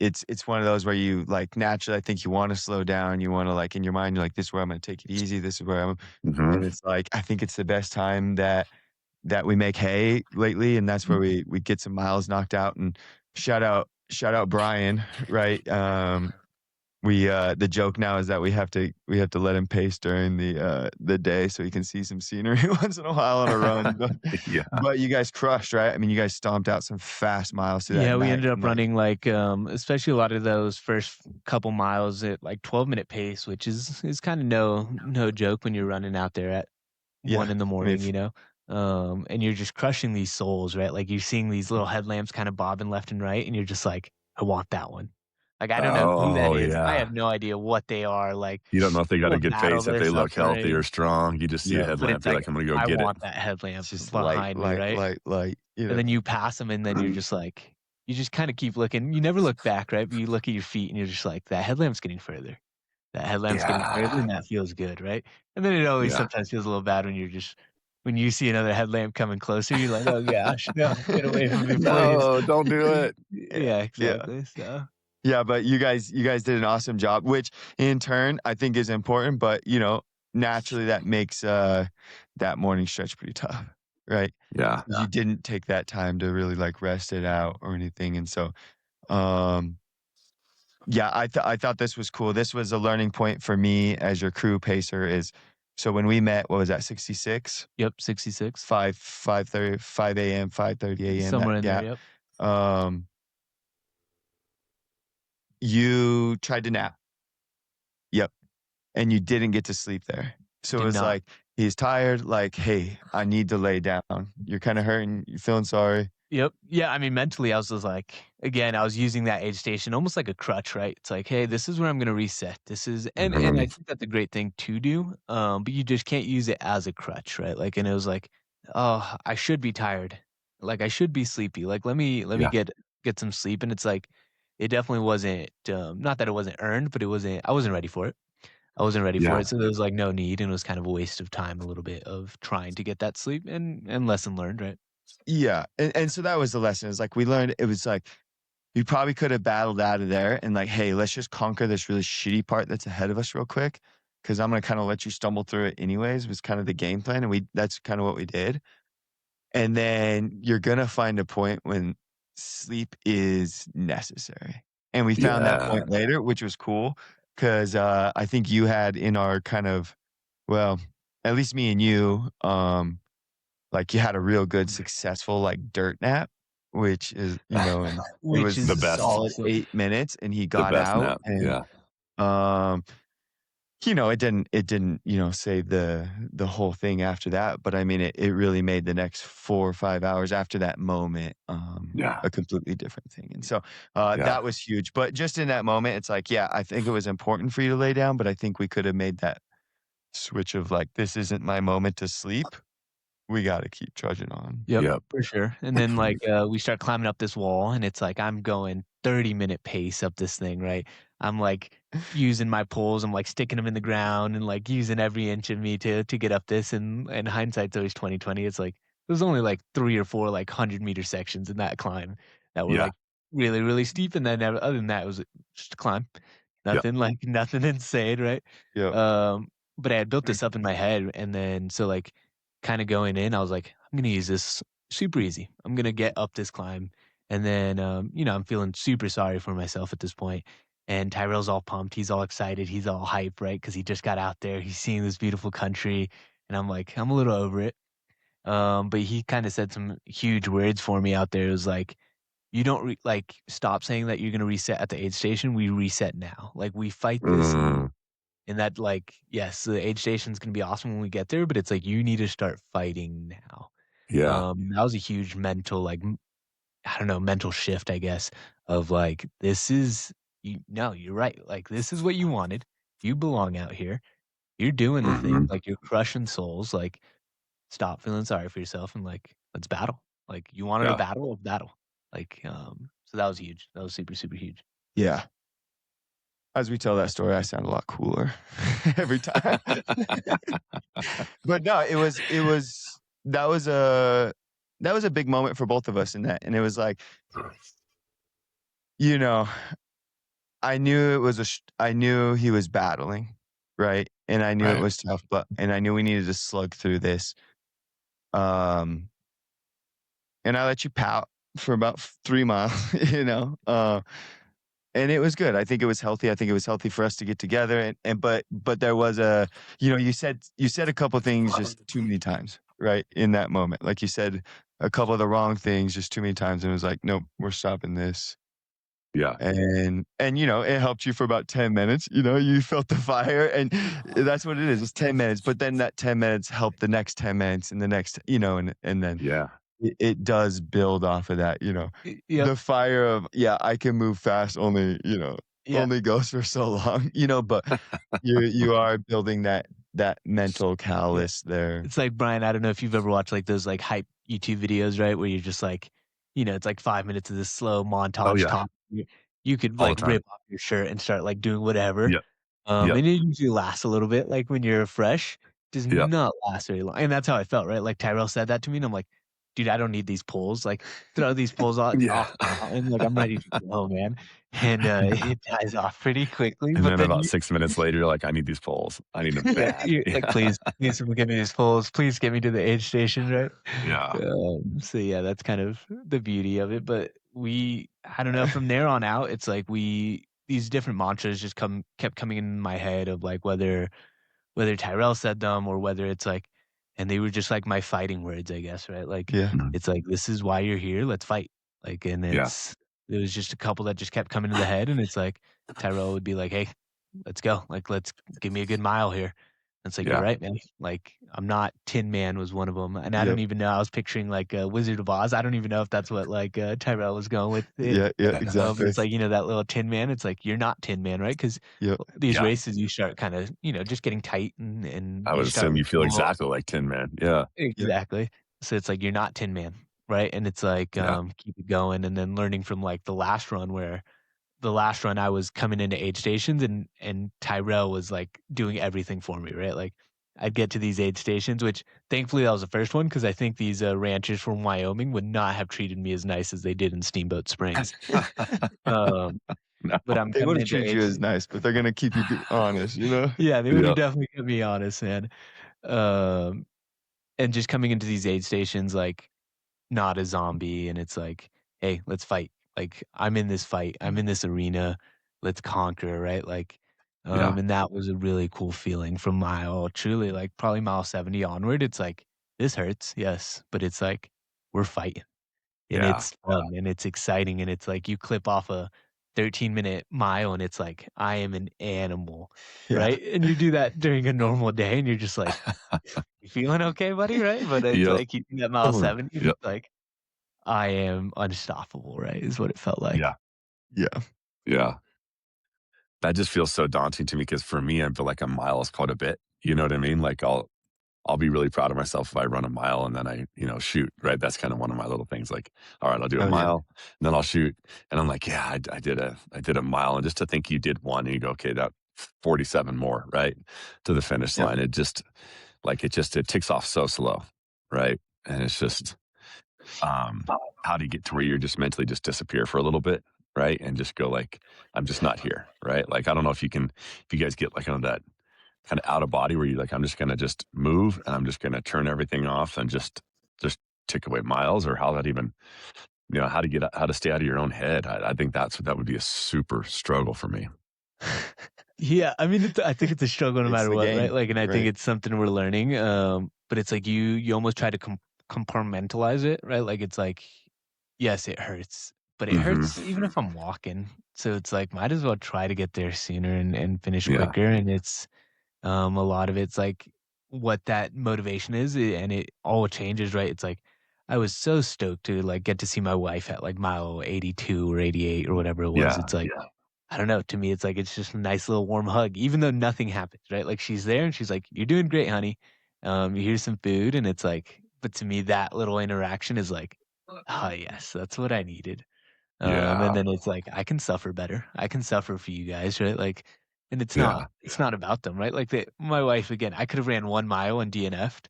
it's one of those where you, like, naturally, I think you wanna slow down, you wanna, like, in your mind, you're like, "This is where I'm gonna take it easy, this is where I'm"
Mhm.
and it's like, I think it's the best time that we make hay lately, and that's where we get some miles knocked out, and shout out Brian, right? The joke now is that we have to let him pace during the day so he can see some scenery once in a while on a run, but
Yeah.
but you guys crushed, right? I mean, you guys stomped out some fast miles through that
Yeah, we
night,
ended
and,
up
like
running like, especially a lot of those first couple miles at like 12-minute pace, which is kind of no joke when you're running out there at
yeah,
1 in the
I mean,
morning,
f
and you're just crushing these souls, right? Like you're seeing these little headlamps kind of bobbing left and right, and you're just like, I want that one. Like, I don't know who that
Oh,
is. I
yeah.
have no idea what they are, like,
You don't know if they got a
what
good
battle
face, if
they're
they look healthy or
suffering,
strong. You just see a
Yep.
but
headlamp,
it's
you're
like,
like, "I'm gonna go
I
get it."
want that headlamp
It's just light,
behind me,
light,
right?
light, light, you
And
know?
then you pass them, and then you're just like you just kinda keep looking. You never look back, right? But you look at your feet, and you're just like, "That headlamp's getting further. That headlamp's getting further,
Yeah.
and that feels good," right? And then it always
Yeah.
sometimes feels a little bad when you're just when you see another headlamp coming closer, you're like, "Oh gosh, no, get away from me, please."
No, don't do it.
Yeah,
Yeah,
yeah.
exactly, so
Yeah, but you guys did an awesome job, which in turn I think is important, but, naturally that makes, that morning stretch pretty tough, right?
Yeah.
You didn't take that time to really, like, rest it out or anything, and so, um, yeah, I thought this was cool. This was a learning point for me as your crew pacer is so when we met, what was that, 66?
yep, 66.
5:30, 5 AM, 5:30 AM, that
Somewhere in there,
gap.
yep.
Um, you tried to nap. Yep. And you didn't get to sleep there. So it
Did
was
not.
like, he's tired, like, "Hey, I need to lay down." You're kinda hurting, you're feeling sorry.
Yep. Yeah, I mean, mentally, I was just like again, I was using that aid station almost like a crutch, right? It's like, "Hey, this is where I'm gonna reset. This is" and I
Mhm.
think that's a great thing to do, but you just can't use it as a crutch, right? Like, and it was like, "Oh, I should be tired. Like, I should be sleepy. Like, let me
Yeah.
get some sleep," and it's like, it definitely wasn't, not that it wasn't earned, but I wasn't ready for it. I wasn't ready for
Yeah.
it, so there was, like, no need, and it was kind of a waste of time a little bit of trying to get that sleep and lesson learned, right?
Yeah, and so that was the lesson. It's like we learned it was like you probably could have battled out of there and like, "Hey, let's just conquer this really shitty part that's ahead of us real quick, because 'cause I'm gonna kinda let you stumble through it anyways," was kind of the game plan, and we that's kinda what we did. And then you're gonna find a point when sleep is necessary. And we found that
Yeah.
point later, which was cool, 'cause, I think you had in our kind of well, at least me and you, like, you had a real good successful, like, dirt nap, which is, and it
Which
was
The
a
is
best
solid
awesome.
8 minutes, and he
the
got
best
out,
nap.
and,
Yeah.
um it didn't, say the whole thing after that, but I mean, it really made the next 4 or 5 hours after that moment,
Yeah.
a completely different thing, and so,
Yeah.
that was huge, but just in that moment, it's like, yeah, I think it was important for you to lay down, but I think we could have made that switch of like, "This isn't my moment to sleep. We gotta keep trudging on."
Yep,
Yep.
for sure, and then, like, we start climbing up this wall, and it's like I'm going 30-minute pace up this thing, right? I'm, like, using my poles, I'm, like, sticking them in the ground and, like, using every inch of me to get up this, and hindsight's always 20/20. It's like, there's only, like, 3 or 4, like, 100-meter sections in that climb that were,
Yeah.
like, really, really steep, and then other than that, it was just a climb.
Yep.
Nothing, like, nothing insane, right?
Yep.
But I had built this up in my head, and then so, like, kinda going in, I was like, "I'm gonna use this super easy. I'm gonna get up this climb." And then, I'm feeling super sorry for myself at this point, and Tyrell's all pumped, he's all excited, he's all hyped, right? Because he just got out there, he's seeing this beautiful country, and I'm like, "I'm a little over it." But he kinda said some huge words for me out there. It was like, "You don't stop saying that you're gonna reset at the aid station, we reset now." Like, we fight this
Mm.
and that, like, yes, the aid station's gonna be awesome when we get there, but it's like, you need to start fighting now.
Yeah.
That was a huge mental, I don't know, mental shift, I guess, of like, this is you no, you're right. Like, this is what you wanted. You belong out here. You're doing the thing.
Mhm.
Like, you're crushing souls. Like, stop feeling sorry for yourself and like, let's battle. Like, you wanted a
Yeah.
battle, a battle. Like, so that was huge. That was super, super huge.
Yeah. As we tell that story, I sound a lot cooler every time. But no, it was that was a big moment for both of us in that, and it was like, you know, I knew it was I knew he was battling, right? And I knew it
Right.
was tough, but and I knew we needed to slug through this. Um, and I let you pout for about 3 miles, and it was good. I think it was healthy. I think it was healthy for us to get together and but there was you said a couple things just too many times, right? In that moment. Like you said a couple of the wrong things just too many times and it was like, "Nope, we're stopping this."
Yeah.
And it helped you for about 10 minutes, you felt the fire and that's what it is. It's 10 minutes, but then that 10 minutes helped the next 10 minutes and the next, and then
Yeah.
it does build off of that,
Yep.
the fire of, "Yeah, I can move fast," only,
Yeah.
only goes for so long, but you are building that mental
Yeah.
callus there.
It's like, Brian, I don't know if you've ever watched, like, those, like, hype YouTube videos, right, where you're just like, it's like 5 minutes of this slow
Oh,
montage
yeah.
talk. You could,
All the
like,
time.
rip off your shirt and start, like, doing whatever,
Yep. Yep.
and it usually lasts a little bit, like, when you're fresh, does
Yep.
not last very long, and that's how I felt, right? Like, Tyrel said that to me, and I'm like, "Dude, I don't need these pulls, like, throw these pulls off
Yeah.
the mountain, like, I'm ready to go, man," and, it dies off pretty quickly,
And
but
then
then
about
you
6 minutes later, you're like, "I need these poles. I need them
yeah,
bad."
you're like,
Yeah.
please someone get me these pulls, please get me to the aid station," right?
Yeah.
So yeah, that's kind of the beauty of it, but I don't know, from there on out, it's like these different mantras just kept coming in my head of, like, whether Tyrell said them or whether it's like and they were just like my fighting words, I guess, right? Like,
Yeah,
Mhm.
it's like, "This is why you're here, let's fight." Like, and
Yeah.
it was just a couple that just kept coming to the head, and it's like, Tyrell would be like, "Hey, let's go. Like, let's give me a good mile here." And it's like, "You're
Yeah.
right, man." Like, I'm not Tin Man was one of them, and I don't
yep,
even know, I was picturing, like, Wizard of Oz. I don't even know if that's what, like, Tyrell was going with it.
yeah, yeah,
But
exactly.
it's like, that little Tin Man, it's like, you're not Tin Man, right? Because
Yep,
these
Yeah.
races, you start kinda, just getting tight and
I
you
would
start
assume you feel
well
exactly like Tin Man. Yeah.
yep,
exactly. So it's like, you're not Tin Man, right? And it's like,
Yeah.
keep it going, and then learning from, like, the last run I was coming into aid stations and Tyrell was, like, doing everything for me, right? Like, I'd get to these aid stations, which thankfully that was the first one because I think these, ranchers from Wyoming would not have treated me as nice as they did in Steamboat Springs. Um,
No.
but I'm
they
coming
wouldn't
into
treat
aid
you
sta
as nice, but they're gonna keep you honest.
Yeah, they would have
Yep.
definitely kept me honest, man. Um, and just coming into these aid stations, like, not a zombie, and it's like, "Hey, let's fight." Like, I'm in this fight. I'm in this arena. Let's conquer, right? Like,
Yeah.
and that was a really cool feeling from truly, like, probably mile 70 onward. It's like, this hurts, yes, but it's like, we're fighting, and
Yeah.
it's fun, and it's exciting, and it's like you clip off a 13-minute mile, and it's like, I am an animal,
Yeah,
right? And you do that during a normal day, and you're just like, "You feeling okay, buddy?" Right? But it's
Yep.
like you do that mile
Oh,
70, and
yep.
it's like, I am unstoppable, right, is what it felt like.
Yeah.
yeah,
Yeah. That just feels so daunting to me because for me, I feel like a mile is quite a bit. You know what I mean? Like I'll be really proud of myself if I run a mile and then shoot, right? That's kind of one of my little things. Like, all right, I'll do a
oh yeah,
mile and then I'll shoot. And I'm like, yeah, I did a mile. And just to think you did one and you go, okay, that 47 more, right? To the finish
yep,
line. It ticks off so slow. Right. And it's just, um, how do you get to where you're just mentally just disappear for a little bit? Right. And just go like, I'm just not here. Right. Like, I don't know if you guys get like on that kind of out of body where you're like, I'm just going to just move and I'm just going to turn everything off and just tick away miles or how that even, how to stay out of your own head. I think that would be a super struggle for me.
Yeah, I mean, I think it's a struggle no
it's
matter
the
what, right?
game,
Like, and I think
right?
it's something we're learning, but it's like you almost try to compartmentalize it, right? Like, it's like, yes, it hurts, but it
Hmm.
hurts even if I'm walking. So it's like, might as well try to get there sooner and finish
Yeah.
quicker, and it's a lot of it's like what that motivation is, and it all changes, right? It's like I was so stoked to like get to see my wife at like mile 82 or 88 or whatever it was.
Yeah.
It's like I don't know. To me, it's like it's just a nice little warm hug, even though nothing happens, right? Like she's there and she's like, "You're doing great, honey. Here's some food," and it's like, but to me, that little interaction is like, oh yes, that's what I needed. And
Yeah.
then it's like, I can suffer better. I can suffer for you guys, right? Like, and
Yeah.
it's not about them, right? Like my wife, again, I could have ran 1 mile and DNF'd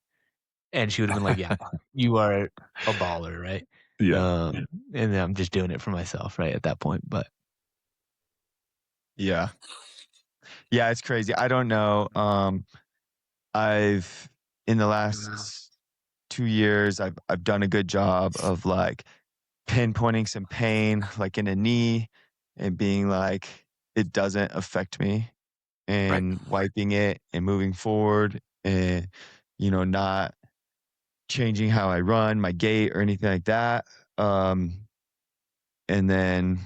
and she would have been like, yeah, you are a baller, right?
Yeah.
Um, and then I'm just doing it for myself, right? At that point. But
Yeah, yeah, it's crazy. I don't know. I've in the last 2 years, I've done a good job of like pinpointing some pain, like in a knee, and being like, it doesn't affect me,
Right.
and wiping it and moving forward, and not changing how I run, my gait, or anything like that. And then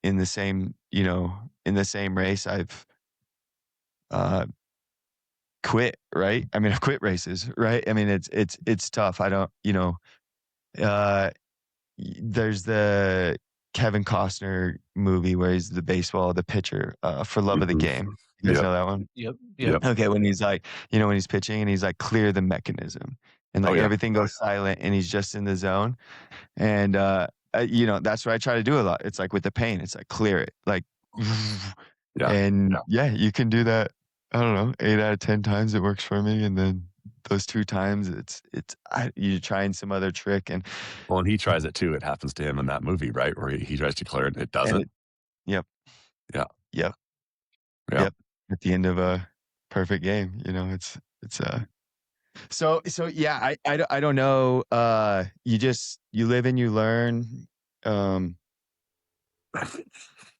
in the same, in the same race, I've uh, quit. Right? I mean, I've quit races. Right? I mean, it's tough. I don't. Uh, there's the Kevin Costner movie where he's the pitcher, For Love of the Game. You guys
Yep.
know that one?
Yep.
Yep.
Okay, when he's like, when he's pitching and he's like, clear the mechanism, and like everything goes silent and he's just in the zone. And that's what I try to do a lot. It's like with the pain, it's like clear it, like, and you can do that. I don't know, 8 out of 10 times it works for me, and then those 2 times you're trying some other trick, and
Well, and he tries it too. It happens to him in that movie, right, where he tries to clear it and it doesn't.
Yep.
Yeah.
Yep.
Yeah.
Yep. At the end of a perfect game, it's so yeah, I don't know. You live and you learn.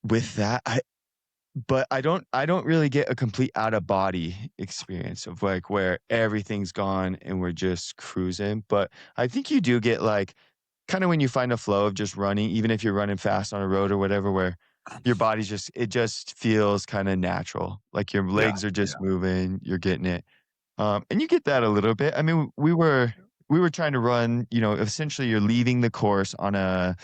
With that, but I don't really get a complete out of body experience of like where everything's gone and we're just cruising. But I think you do get like kind of when you find a flow of just running, even if you're running fast on a road or whatever, where your body's it just feels kind of natural. Like your legs are just moving, you're getting it. And you get that a little bit. I mean, we were trying to run, essentially you're leaving the course on a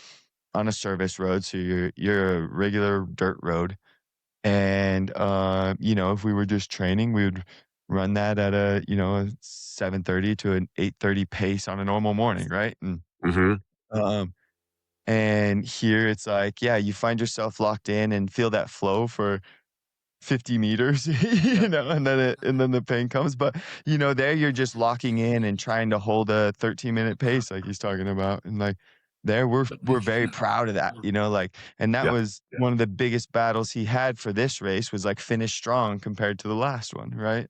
service road. So you're a regular dirt road. And, if we were just training, we would run that at a 7:30 to an 8:30 pace on a normal morning. Right. Um, and here it's like, you find yourself locked in and feel that flow for 50 meters, and then the pain comes. But, there you're just locking in and trying to hold a 13-minute pace like he's talking about. And like there we're very proud of that, like, and that was one of the biggest battles he had for this race was like finish strong compared to the last one. Right.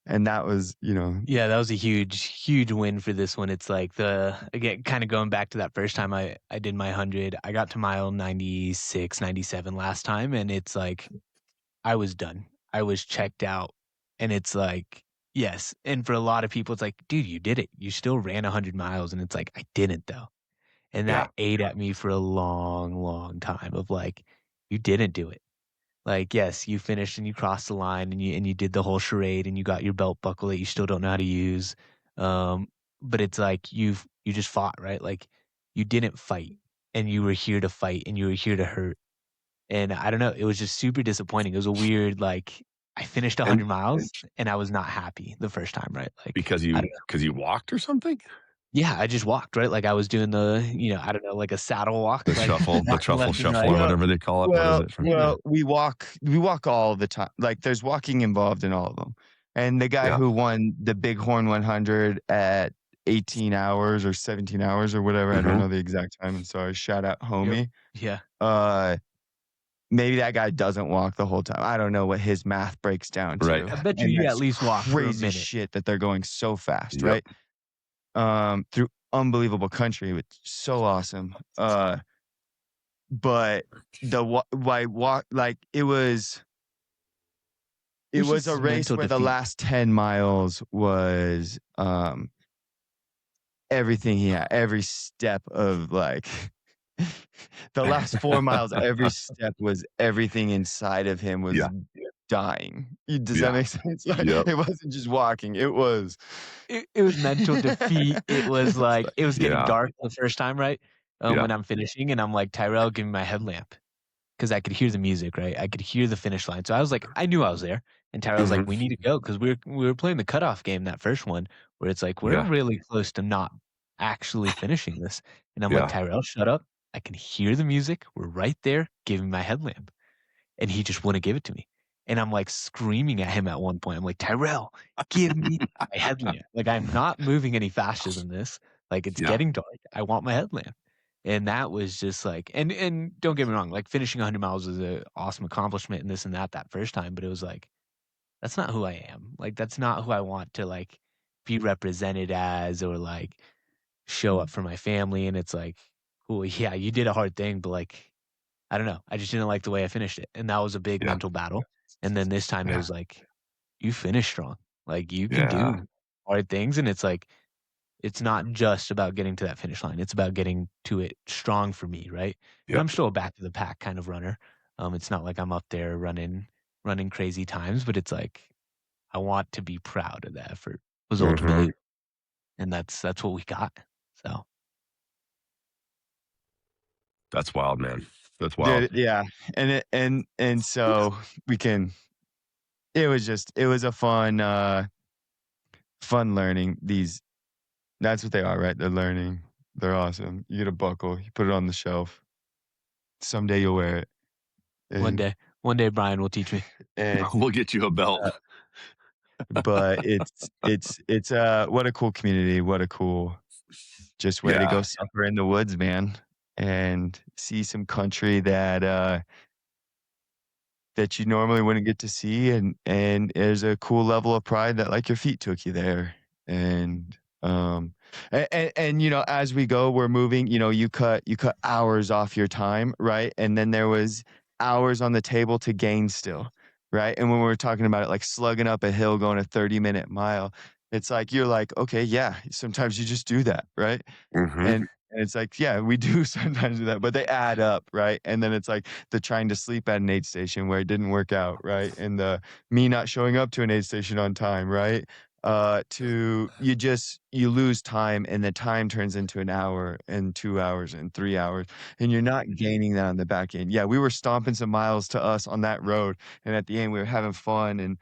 And that was,
Yeah, that was a huge win for this one. It's like again, kind of going back to that first time I did my 100, I got to mile 96, 97 last time. And it's like, I was done. I was checked out. And it's like, yes. And for a lot of people, it's like, dude, you did it. You still ran 100 miles. And it's like, I didn't though. And that ate at me for a long time of like, you didn't do it. Like, yes, you finished and you crossed the line and you did the whole charade and you got your belt buckle that you still don't know how to use. But it's like you just fought, right? Like you didn't fight and you were here to fight and you were here to hurt. And I don't know, it was just super disappointing. It was a weird, like, I finished 100 miles and I was not happy the first time, right? Like
because you walked or something.
Yeah, I just walked, right? Like I was doing the, I don't know, like a saddle walk,
The
like
truffle shuffle
right.
or whatever they call it.
Well,
What is it?
we walk all the time. Like there's walking involved in all of them. And the guy who won the Bighorn 100 at 18 hours or 17 hours or whatever, I don't know the exact time. And sorry, shout out homie.
Yep. Yeah.
Maybe that guy doesn't walk the whole time. I don't know what his math breaks down to.
Right.
I bet you at least walk for a
crazy
minute.
shit that they're going so fast, right? Through unbelievable country, which is so awesome. But it was a race where the last 10 miles was everything he had, every step of like the last 4 miles, every step was everything inside of him was dying. Does that make sense? Like, it wasn't just walking. It was
mental defeat. It was like, it was getting dark the first time, right? When I'm finishing and I'm like, Tyrel, give me my headlamp. Because I could hear the music, right? I could hear the finish line. So I was like, I knew I was there. And Tyrell was like, we need to go. Because we were playing the cutoff game, that first one, where it's like, we're really close to not actually finishing this. And I'm like, Tyrell, shut up. I can hear the music. We're right there. Give me my headlamp. And he just wouldn't give it to me. And I'm like screaming at him at one point. I'm like, Tyrell, give me my headlamp. Like, I'm not moving any faster than this. Like, it's getting dark. I want my headlamp. And that was just like, and don't get me wrong, like finishing 100 miles is an awesome accomplishment and this and that first time. But it was like, that's not who I am. Like, that's not who I want to like be represented as or like show up for my family. And it's like, cool, yeah, you did a hard thing, but like, I don't know. I just didn't like the way I finished it. And that was a big mental battle. And then this time it was like, you finished strong. Like you can do hard things. And it's like, it's not just about getting to that finish line. It's about getting to it strong for me, right? And I'm still a back to the pack kind of runner. It's not like I'm up there running crazy times, but it's like I want to be proud of the effort was ultimately, and that's what we got. So
That's wild, man. That's wild.
Dude, yeah. And so we can it was a fun learning. That's what they are, right? They're learning. They're awesome. You get a buckle, you put it on the shelf. Someday you'll wear it.
One
And
day, one day, Brian will teach me.
and
We'll get you a belt.
but it's what a cool community. What a cool just way to
Yeah.
go suffer in the woods, man, and see some country that you normally wouldn't get to see, and there's a cool level of pride that, like, your feet took you there, and, you know, as we go, we're moving, you know, you cut hours off your time, right? And then there was hours on the table to gain still, right? And when we were talking about it, like, slugging up a hill, going a 30-minute mile, it's like, you're like, "Okay, yeah, sometimes you just do that," right?
Mhm.
And it's like, yeah, we do sometimes do that, but they add up, right? And then it's like the trying to sleep at an aid station where it didn't work out, right? And the me not showing up to an aid station on time, right? To you lose time and the time turns into an hour and 2 hours and 3 hours, and you're not gaining that on the back end. Yeah, we were stomping some miles to us on that road, and at the end, we were having fun, and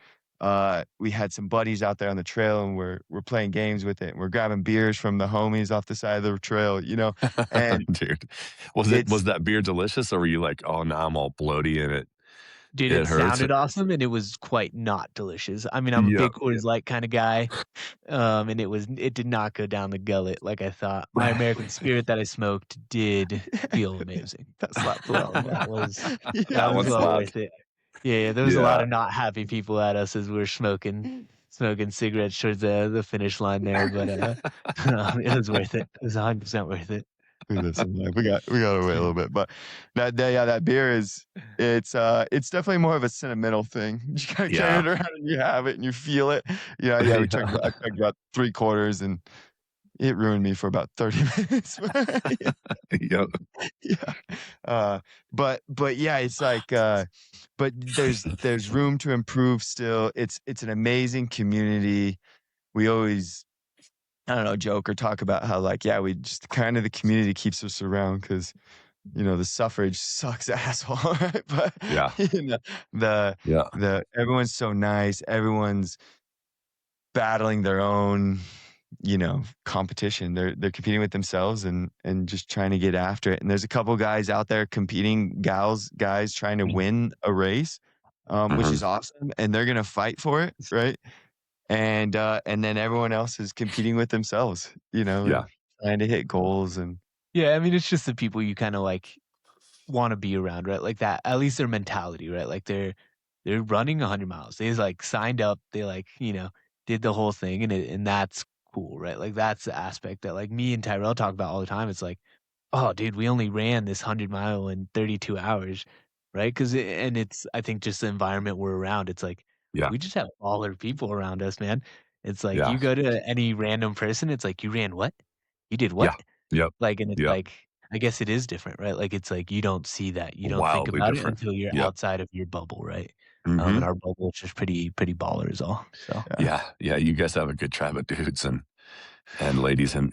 we had some buddies out there on the trail, and we're playing games with it, and we're grabbing beers from the homies off the side of the trail, you know? And
Dude,
it's
was that beer delicious, or were you like, "Oh, now I'm all bloaty and
Dude,
it
it
hurts"?
sounded awesome, and it was quite not delicious. I mean, I'm a
Yep.
big Coors Light kinda guy, and it did not go down the gullet like I thought. My American Spirit that I smoked did feel amazing.
that slapped a
So
little.
that
That
Yeah.
was
one
well
slapped.
worth it. Yeah, there was a lot
Yeah.
of not happy people at us as we were smoking cigarettes towards the finish line there, but, it was worth it. It was 100% worth it.
We live some life. We gotta wait a little bit, but that beer it's definitely more of a sentimental thing. You gotta carry
Yeah.
it around and you have it and you feel it. Yeah, yeah, I
Yeah.
chugged about 3 quarters and it ruined me for about 30 minutes. Yeah.
Yep.
Yeah. But yeah, it's like, but there's room to improve still. It's an amazing community. We always, I don't know, joke or talk about how like, yeah, we just kind of the community keeps us around because you know the suffrage sucks asshole, right? But
Yeah.
you know, the
Yeah.
the everyone's so nice. Everyone's battling their own, you know, competition. They're competing with themselves and just trying to get after it. And there's a couple guys out there competing, guys trying to win a race, which
Mhm.
is awesome, and they're gonna fight for it, right? And then everyone else is competing with themselves, you know,
Yeah.
and trying to hit goals and
Yeah, I mean, it's just the people you kinda, like, wanna be around, right? Like that at least their mentality, right? Like they're running 100 miles. They, like, signed up, they, like, did the whole thing, and that's cool, right? Like, that's the aspect that, like, me and Tyrel talk about all the time. It's like, "Oh, dude, we only ran this 100-mile in 32 hours," right? 'Cause it's I think just the environment we're around, it's like,
Yeah.
we just have baller people around us, man. It's like,
Yeah.
you go to any random person, it's like, "You ran what? You did what?"
Yeah. Yep.
Like, and it's
Yep.
like, I guess it is different, right? Like, it's like you don't see that, you don't think
Wildly
about it
different.
until you're
Yep.
outside of your bubble, right? And
Mhm.
our bubble is just pretty baller is all, so.
yeah.
Yeah. Yeah, you guys have a good tribe of dudes and ladies in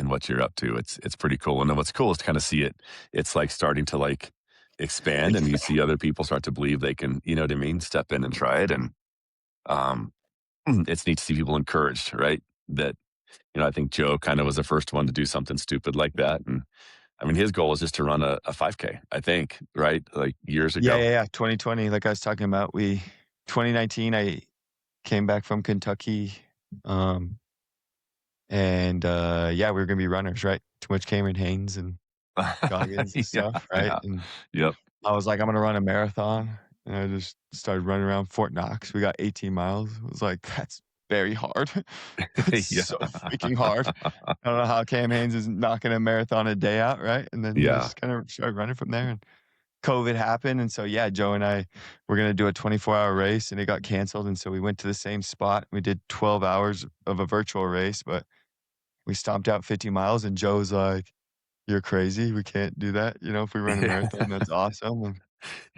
what you're up to. It's pretty cool. And then what's cool is to kind of see it. It's like starting to like expand, and you see other people start to believe they can, you know what I mean, step in and try it. And um, it's neat to see people encouraged, right? That I think Joe kind of was the first one to do something stupid like that, and I mean, his goal was just to run a 5K. I think, right, like years
Yeah,
ago.
yeah, yeah. 2020, like I was talking about, 2019, I came back from Kentucky, um, and yeah, we were gonna be runners, right? Too much Cameron Haynes and Goggins and
Yeah,
stuff, right?
yeah,
And
yep,
I was like, I'm gonna run a marathon, and I just started running around Fort Knox. We got 18 miles. I was like, that's very hard. That's
yeah,
so freaking hard. I don't know how Cam Haynes is knocking a marathon a day out, right? And then you
yeah,
just kind of started running from there. And COVID happened, and so yeah, Joe and I were gonna do a 24-hour race, and it got canceled, and so we went to the same spot. We did 12 hours of a virtual race, but we stomped out 50 miles, and Joe's like, "You're crazy. We can't do that. You know, if we run a marathon, that's awesome." And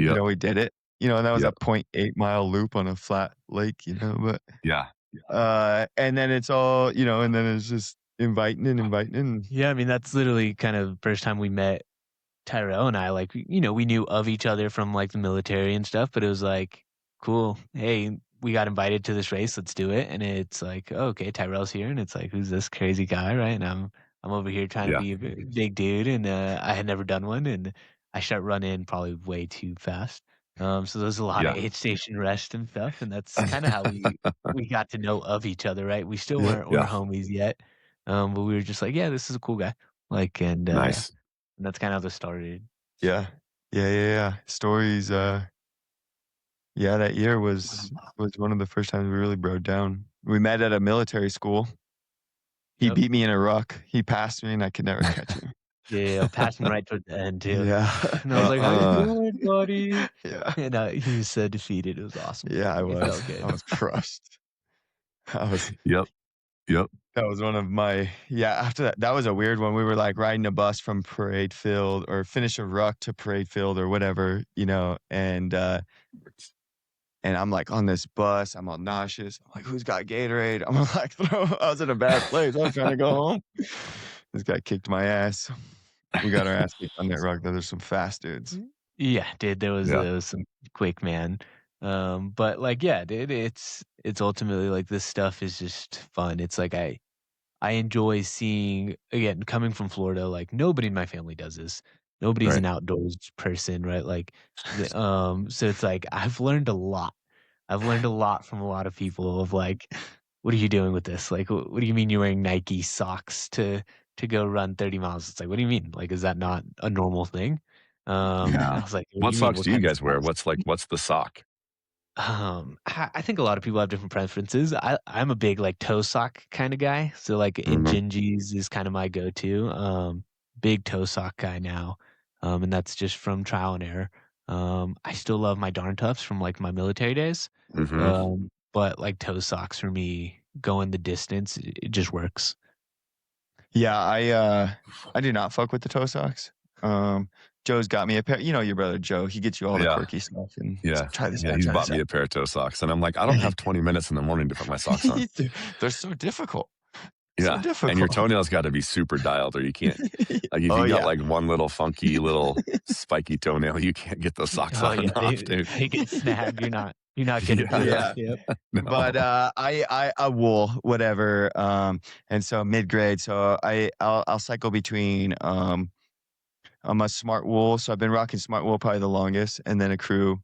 you
yep,
know, we did it. You know, and that was a
yep,
point 0.8 mile loop on a flat lake. You know, but
yeah,
and then it's all you know, and then it's just inviting and inviting and
Yeah, I mean, that's literally kind of first time we met Tyrel and I, like, we knew of each other from like the military and stuff, but it was like, cool. Hey, we got invited to this race. Let's do it. And it's like, oh, okay, Tyrel's here, and it's like, who's this crazy guy, right? And I'm over here trying to
Yeah.
be a big dude, and I had never done one, and I start running probably way too fast. So there's a lot of
Yeah.
aid station rest and stuff, and that's kind of how we got to know of each other, right? We still
Yep.
weren't
Yeah.
homies yet, but we were just like, yeah, this is a cool guy, like, and
Nice.
that's kind of how this started.
Yeah. Yeah. Stories, yeah, that year was one of the first times we really broke down. We met at a military school. He
Yep.
beat me in a ruck. He passed me, and I could never catch him.
Yeah, passing right toward the end too.
Yeah.
And I was like, "How you doing, buddy?"
Yeah.
And, he was so defeated, it was awesome.
Yeah, I
It
was.
felt good.
I was crushed.
Yep.
That was one of my after that was a weird one. We were, like, riding a bus from Parade Field or finish a ruck to Parade Field or whatever, and I'm, like, on this bus. I'm all nauseous. I'm like, "Who's got Gatorade?" I'm like, I was in a bad place. I was trying to go home. This guy kicked my ass. We got our ass kicked on that ruck, though. There's some fast dudes.
Yeah, dude, there was
Yeah.
some quick, man. But, like, yeah, dude, it's ultimately, like, this stuff is just fun. It's like I enjoy seeing, again, coming from Florida, like, nobody in my family does this. Nobody's
Right.
an outdoors person, right? Like, so it's like I've learned a lot. I've learned a lot from a lot of people of like, what are you doing with this? Like, what do you mean you're wearing Nike socks to go run 30 miles? It's like, what do you mean? Like, is that not a normal thing?
Yeah.
I was like, what do
What
you mean?
socks
What
do you
kind of
guys wear?
socks?
What's the sock?
I think a lot of people have different preferences. I'm a big like toe sock kind of guy. So like
Mhm.
Injinjis is kind of my go-to. Big toe sock guy now. And that's just from trial and error. I still love my darn toughs from like my military days.
Mhm.
But like toe socks for me going the distance, it just works.
Yeah, I do not fuck with the toe socks. Joe's got me a pair. You know your brother Joe. He gets you all the
Yeah.
quirky stuff and
Yeah.
try this
Yeah,
out,
he's
try
bought
this
me
out.
a pair of toe socks, and I'm like, "I don't have 20 minutes in the morning to put my socks on."
They're so difficult. So
Yeah, and your
difficult.
toenails gotta be super dialed or you can't like, if
Oh,
you got,
yeah.
like, one little funky little spiky toenail, you can't get those socks
Oh
on
yeah,
and off, dude.
they get snagged. You're not gonna do it.
Yeah.
Yeah.
Yep.
But,
No.
I wool, whatever, and so mid-grade, so I'll cycle between, I'm a smart wool, so I've been rocking smart wool probably the longest, and then a crew,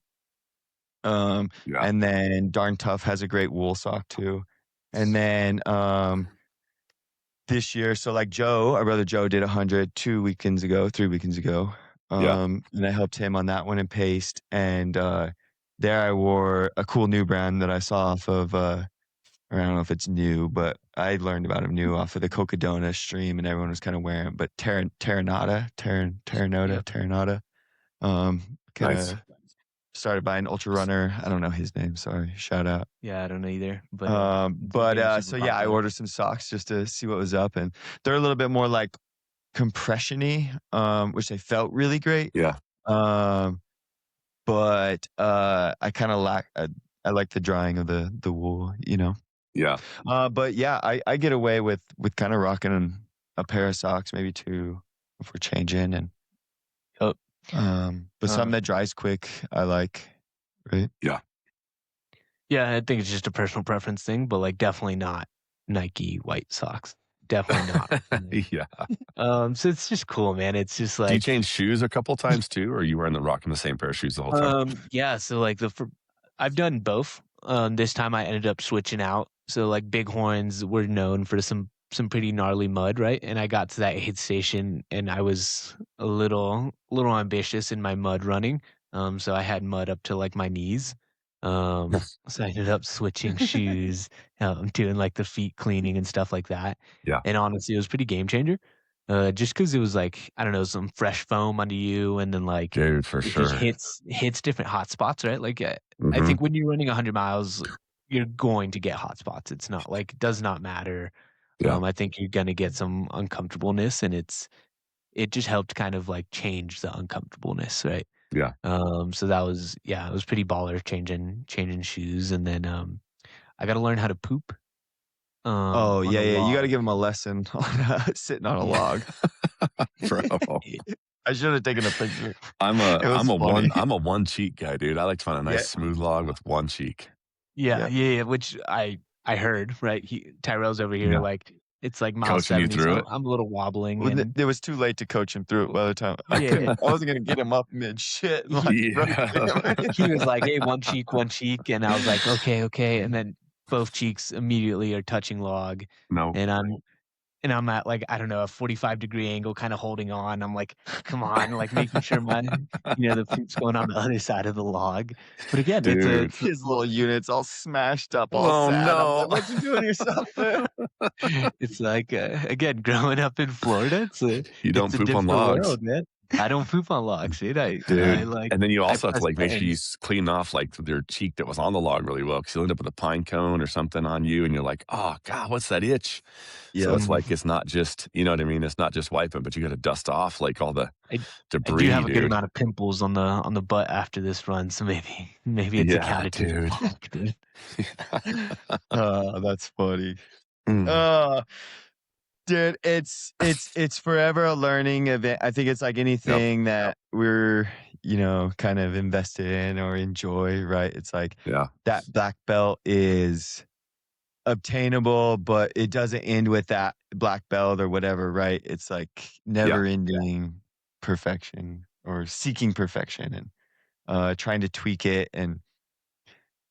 Yeah.
and then Darn Tough has a great wool sock too. And then, this year, so like Joe, our brother Joe did 100 3 weekends ago.
Yeah.
And I helped him on that one and paced. And there I wore a cool new brand that I saw off of, or I don't know if it's new, but I learned about him new off of the Cocodona stream, and everyone was kind of wearing it. But
Yep.
Terranata, kind
Nice.
of started by an ultra runner. I don't know his name. Sorry, shout out.
Yeah, I don't know either. But being
So
super
yeah, I
popular.
ordered some socks just to see what was up, and they're a little bit more like compression-y, which they felt really great.
Yeah.
But I kind of I like the drying of the wool, you know.
Yeah.
But yeah, I get away with kind of rocking a pair of socks, maybe two, if we're changing, and
Yep.
but something that dries quick, I like, right?
Yeah.
Yeah, I think it's just a personal preference thing, but like definitely not Nike white socks. Definitely not.
Yeah.
So it's just cool, man. It's just
Do you
like
change shoes a couple times too, or are you wearing rocking the same pair of shoes the whole time?
yeah, so like I've done both. This time I ended up switching out. So like Bighorns were known for some pretty gnarly mud, right? And I got to that aid station and I was a little ambitious in my mud running. So I had mud up to like my knees. So I ended up switching shoes, doing like the feet cleaning and stuff like that.
Yeah.
And honestly, it was pretty game changer. Just because it was like, I don't know, some fresh foam under you, and then like
Dude, for
it just
sure.
hits different hot spots, right? Like I
Mhm.
think when you're running 100 miles, you're going to get hot spots. It's not like it does not matter.
Yeah.
I think you're gonna get some uncomfortableness, and it just helped kind of like change the uncomfortableness, right?
Yeah.
So that was it was pretty baller changing shoes, and then I got to learn how to poop.
Oh
On
yeah,
a
you got to
log.
give him a lesson on sitting on a log.
Bro.
I should have taken a picture.
I'm
It was funny.
a one cheek guy, dude. I like to find a nice
Yeah.
smooth log with one cheek.
Yeah,
Yep.
yeah, which I heard, right? Tyrel's over here,
Yeah.
like, it's like mile
Coaching you
70,
through
so
it.
I'm a little wobbling,
Well,
and
it was too late to coach him through it by the time
yeah.
I wasn't gonna get him up mid shit. Like,
Yeah.
He was like, "Hey, one cheek," and I was like, "Okay," and then both cheeks immediately are touching log,
No.
and I'm at, like, I don't know, a 45-degree angle kinda holding on. I'm like, "Come on," like, making sure the food's going on the other side of the log. But again,
Dude.
his little unit's all smashed up, all
Oh,
sad. I'm
no.
like, "What you doing to yourself, man?"
it's like, again, growing up in Florida,
You don't
it's a
poop on
different
logs.
world, man. I don't poop on logs, dude.
Dude,
like
and then you
I
also have to,
press
like, make sure you
buttons.
clean off, like, their cheek that was on the log really well because you'll end up with a pine cone or something on you, and you're like, "Oh god, what's that itch?" So
Yeah.
it's like it's not just you know what I mean? It's not just wiping, but you gotta dust off, like, all the
I I do
debris,
have a good
dude.
amount of pimples on the butt after this run, so maybe it's
Yeah,
accounted to the
dude.
log, dude.
Oh, that's funny.
Mm,
Uh, dude, it's forever a learning event. I think it's like
yep.
anything that we're, kind of invested in or enjoy, right? It's like
Yeah.
that black belt is obtainable, but it doesn't end with that black belt or whatever, right? It's like
Yeah.
never ending perfection or seeking perfection and trying to tweak it. And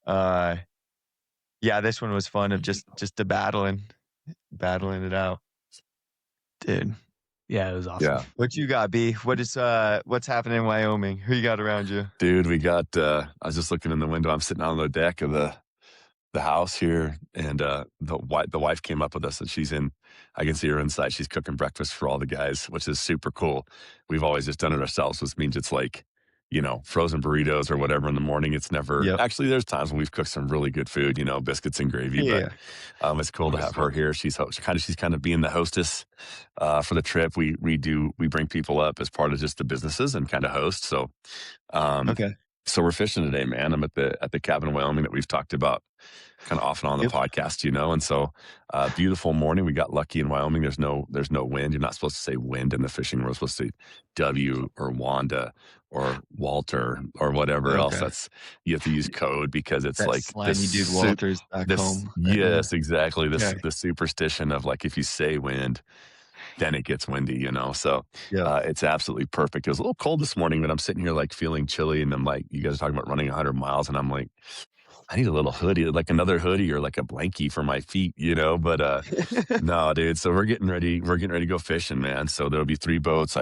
uh yeah, this one was fun of just the battling it out.
Dude. Yeah, it was awesome.
Yeah.
What you got, B? What's happening in Wyoming? Who you got around you?
Dude, we got, I was just looking in the window. I'm sitting on the deck of the house here, and the wife came up with us, and I can see her inside. She's cooking breakfast for all the guys, which is super cool. We've always just done it ourselves, which means it's like, frozen burritos or whatever in the morning. It's never
Yep.
actually. There's times when we've cooked some really good food, biscuits and gravy.
Yeah.
But it's cool to have her here. She's kind of being the hostess for the trip. We bring people up as part of just the businesses and kind of host. So
Okay.
so we're fishing today, man. I'm at the cabin in Wyoming that we've talked about kind of off and on the
Yep.
podcast, and so beautiful morning. We got lucky in Wyoming. There's no wind. You're not supposed to say wind in the fishing world. You're supposed to say W or Wanda or Walter or whatever else.
Okay.
You have to use code because it's
That
like
slimy dude Walters back home.
yes, exactly.
Okay.
The superstition of like if you say wind, then it gets windy, So
Yeah.
it's absolutely perfect. It was a little cold this morning, but I'm sitting here like feeling chilly, and I'm like, you guys are talking about running 100 miles, and I'm like, I need a little hoodie, like another hoodie or like a blankie for my feet, But no, dude. So we're getting ready. We're getting ready to go fishing, man. So there'll be 3 boats.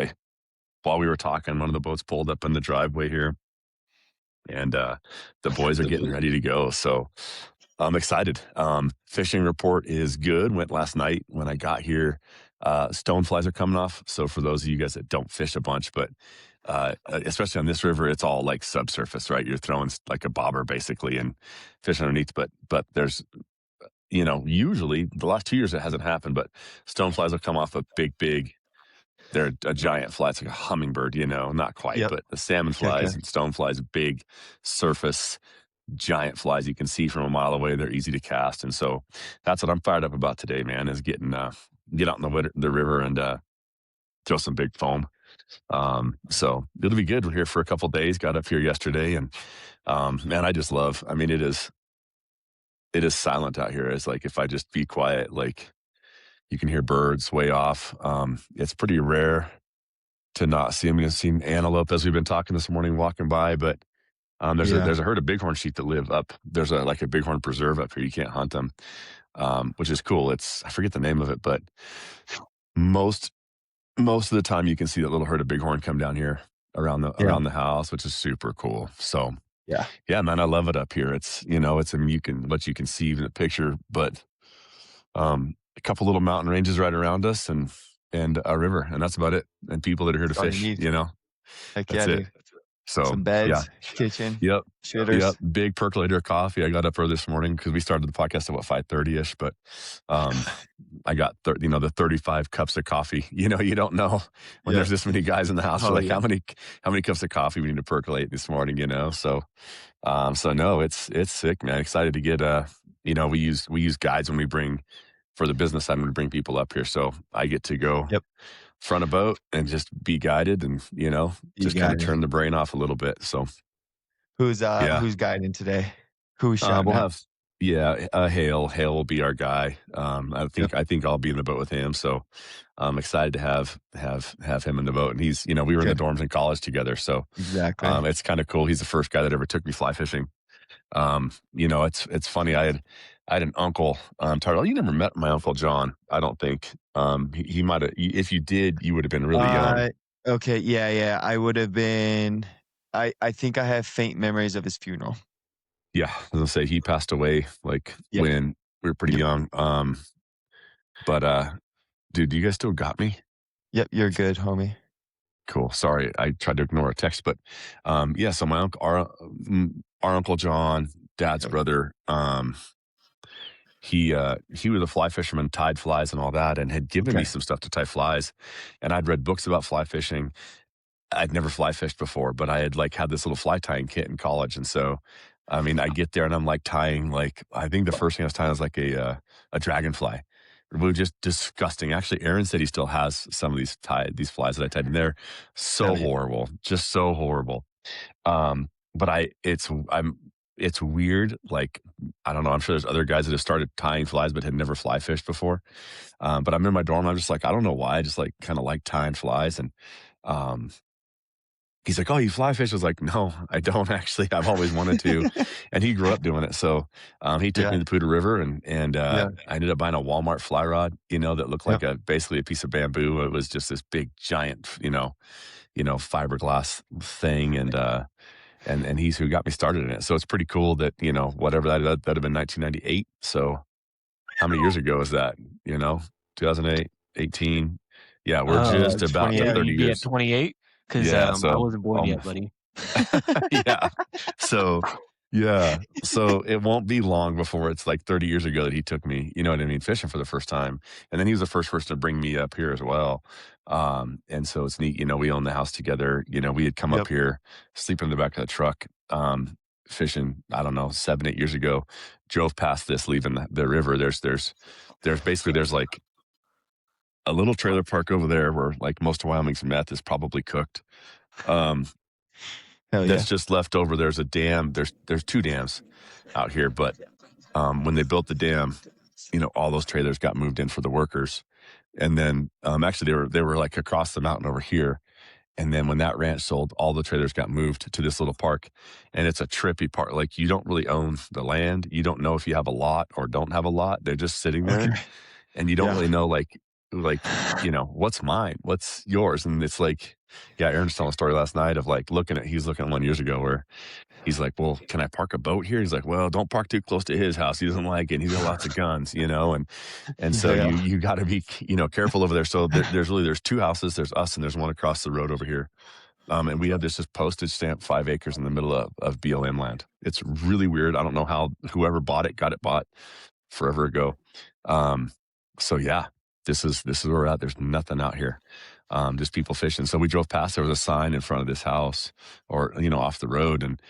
While we were talking, one of the boats pulled up in the driveway here, and the boys are getting ready to go. So I'm excited. Fishing report is good. Went last night when I got here. Stoneflies are coming off. So for those of you guys that don't fish a bunch, but especially on this river, it's all like subsurface, right? You're throwing like a bobber basically and fishing underneath. But there's, usually the last 2 years it hasn't happened, but stoneflies will come off a big. They're a giant fly. It's like a hummingbird, not quite,
Yep.
but the salmon
Okay.
flies and stoneflies, big surface giant flies you can see from a mile away. They're easy to cast. And so that's what I'm fired up about today, man, is get out in the river and throw some big foam. So it'll be good. We're here for a couple days, got up here yesterday, and man, I just love, it is silent out here. It's like, if I just be quiet, like you can hear birds way off. It's pretty rare to not see them. We've seen antelope as we've been talking this morning, walking by, but there's
Yeah.
a herd of bighorn sheep that live up. There's a bighorn preserve up here. You can't hunt them, which is cool. I forget the name of it, but most of the time you can see that little herd of bighorn come down here around the house, which is super cool. So yeah, man, I love it up here. It's it's what you can see in the picture, but a couple little mountain ranges right around us and a river, and that's about it. And people that are here to
That's all you
fish.
need. Heck
That's
yeah,
it.
dude.
So
Some beds,
yeah.
kitchen,
Yep.
shitters.
Yep. Big percolator of coffee. I got up early this morning because we started the podcast at 5:30ish, but I got the 35 cups of coffee. You don't know when
Yeah.
there's this many guys in the house.
Oh,
We're like,
yeah.
how many cups of coffee we need to percolate this morning, So no, it's sick, man. Excited to get we use guides when we bring for the business side when we bring people up here. So I get to go
Yep.
front a boat and just be guided and,
You
just kind of
got it.
turn the brain off a little bit. So,
Who's
yeah.
guiding today? Who's shouting
We'll
out?
have, Hale. Hale will be our guy.
Yep.
I think I'll be in the boat with him. So I'm excited to have him in the boat. And he's, we were in the
Good.
dorms in college together. So,
Exactly.
it's kind of cool. He's the first guy that ever took me fly fishing. It's funny. I had an uncle, Tyrel. You never met my uncle John, I don't think. He might have. If you did, you would have been really young.
Okay, yeah. I would have been. I think I have faint memories of his funeral.
Yeah, I was gonna say he passed away like
Yep.
when we were pretty
Yep.
young. But dude, you guys still got me?
Yep, you're good, homie.
Cool. Sorry, I tried to ignore a text, but yeah. So my uncle, our uncle John, dad's
Yep.
brother, he was a fly fisherman, tied flies and all that, and had given me
Okay.
some stuff to tie flies. And I'd read books about fly fishing. I'd never fly fished before, but I had had this little fly tying kit in college. And so, I mean, I get there and I'm tying, I think the first thing I was tying was a dragonfly. It was just disgusting. Actually, Aaron said he still has some of these flies that I tied, and they're so
Hell yeah.
horrible, just so horrible. But it's weird. I don't know. I'm sure there's other guys that have started tying flies but had never fly fished before. But I'm in my dorm. I'm just I don't know why. I just kind of like tying flies. And he's like, "Oh, you fly fish?" I was like, "No, I don't actually. I've always wanted to." And he grew up doing it. So he took me to the Poudre River, and I ended up buying a Walmart fly rod, that looked like basically a piece of bamboo. It was just this big, giant, fiberglass thing. And he's who got me started in it. So it's pretty cool that, whatever that'd have been 1998. So how many years ago is that? 2008, 18. Yeah, we're just about
28.
30
You'd be at
years.
28 because
Yeah,
I
so
wasn't born yet, buddy.
yeah. So it won't be long before it's 30 years ago that he took me, you know what I mean, fishing for the first time. And then he was the first person to bring me up here as well. And so it's neat, we own the house together. We had come up here, sleeping in the back of the truck, fishing, I don't know, 7, 8 years ago, drove past this, leaving the river. There's basically a little trailer park over there where most of Wyoming's meth is probably cooked.
Hell yeah.
That's just left over. There's a dam. There's 2 dams out here, but when they built the dam, all those trailers got moved in for the workers. And then actually they were across the mountain over here. And then when that ranch sold, all the trailers got moved to this little park. And it's a trippy park. You don't really own the land. You don't know if you have a lot or don't have a lot. They're just sitting there.
Okay.
And you don't really know what's mine, what's yours. And it's Aaron was telling a story last night of he was looking at one years ago where he's like, "Well, can I park a boat here?" He's like, "Well, don't park too close to his house. He doesn't like it. He's got lots of guns, and so you got to be, careful over there." So there's 2 houses. There's us and there's one across the road over here. And we have this just postage stamp 5 acres in the middle of BLM land. It's really weird. I don't know how whoever bought it got it bought forever ago. So yeah, this is where we're at. There's nothing out here. Just people fishing. So we drove past, there was a sign in front of this house or, off the road. And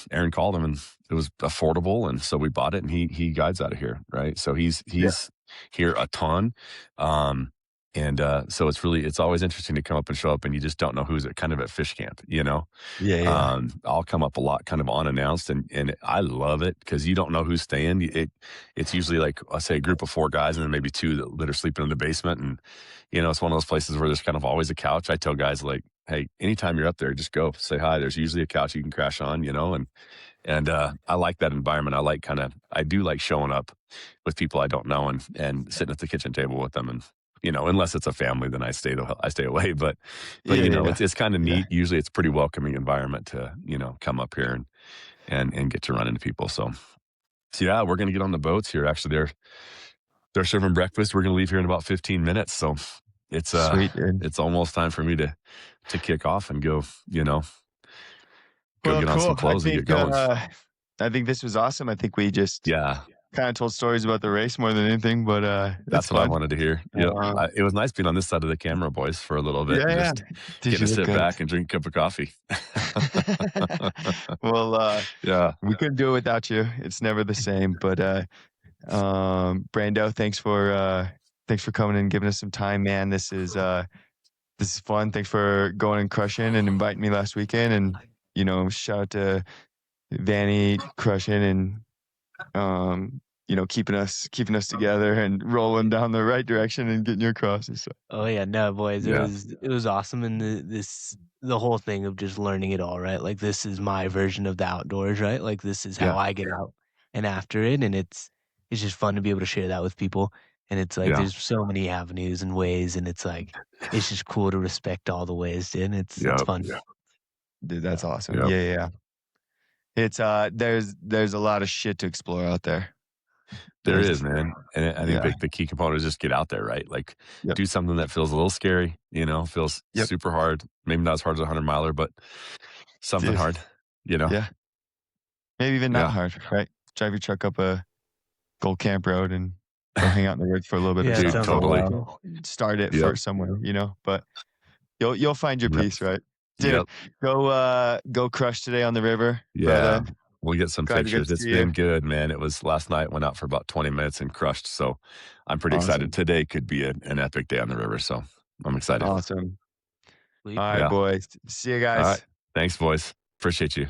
Aaron called him and it was affordable. And so we bought it and he guides out of here. Right. So he's here a ton. So it's always interesting to come up and show up and you just don't know who's kind of at fish camp, I'll come up a lot kind of unannounced and I love it because you don't know who's staying. It's usually I say a group of 4 guys and then maybe 2 that are sleeping in the basement. And, it's one of those places where there's kind of always a couch. I tell guys hey, anytime you're up there, just go say hi. There's usually a couch you can crash on, and I like that environment. I do like showing up with people I don't know and sitting at the kitchen table with them and, unless it's a family, then I stay away. But it's kind of neat. Usually it's a pretty welcoming environment to, come up here and get to run into people. So yeah, we're going to get on the boats here. Actually, they're serving breakfast. We're going to leave here in about 15 minutes. So it's
Sweet, dude.
it's almost time for me to kick off and go, go
Well,
get on some clothes and get going.
I think this was awesome. I think we just kind of told stories about the race more than anything, but
that's what
fun.
I wanted to hear. It was nice being on this side of the camera, boys, for a little bit.
Yeah,
just getting to sit back and drink a cup of coffee.
Well,
yeah,
we couldn't do it without you. It's never the same. But Brando, thanks for Thanks for coming and giving us some time, man. This is fun. Thanks for going and crushing and inviting me last weekend. And shout out to Vanny crushing and keeping us together and rolling down the right direction and getting your crosses. So.
Oh yeah, no, boys,
Yeah.
it was awesome, and the whole thing of just learning it all, right? Like this is my version of the outdoors, right? Like this is how
Yeah.
I get out and after it, and it's just fun to be able to share that with people. And it's like
Yeah.
there's so many avenues and ways, and it's like it's just cool to respect all the ways, dude. It's
Yep.
fun.
Dude, that's awesome.
Yep.
Yeah. It's there's a lot of shit to explore out there.
There is, man. And I think
Yeah.
the key component is just get out there, right? Like
Yep.
do something that feels a little scary, feels
Yep.
super hard. Maybe not as hard as a 100-miler, but something
Dude.
hard,
Yeah. Maybe even not
Yeah.
hard, right? Drive your truck up a Gold Camp Road and go hang out in the woods for a little bit
Yeah,
or
it
Dude,
something.
sounds
totally.
cool.
Start it
Yep.
first somewhere, but you'll find your
Yep.
peace, right? Dude,
Yep.
go crush today on the river,
Yeah.
brother.
We'll get some
Glad to get
pictures.
to
It's
see
been
you.
good, man. It was last night, went out for about 20 minutes and crushed. So I'm pretty
Awesome.
excited. Today could be an epic day on the river. So I'm excited.
Awesome.
Sweet.
All right,
Yeah.
boys. See you
All
guys.
right. Thanks, boys. Appreciate you.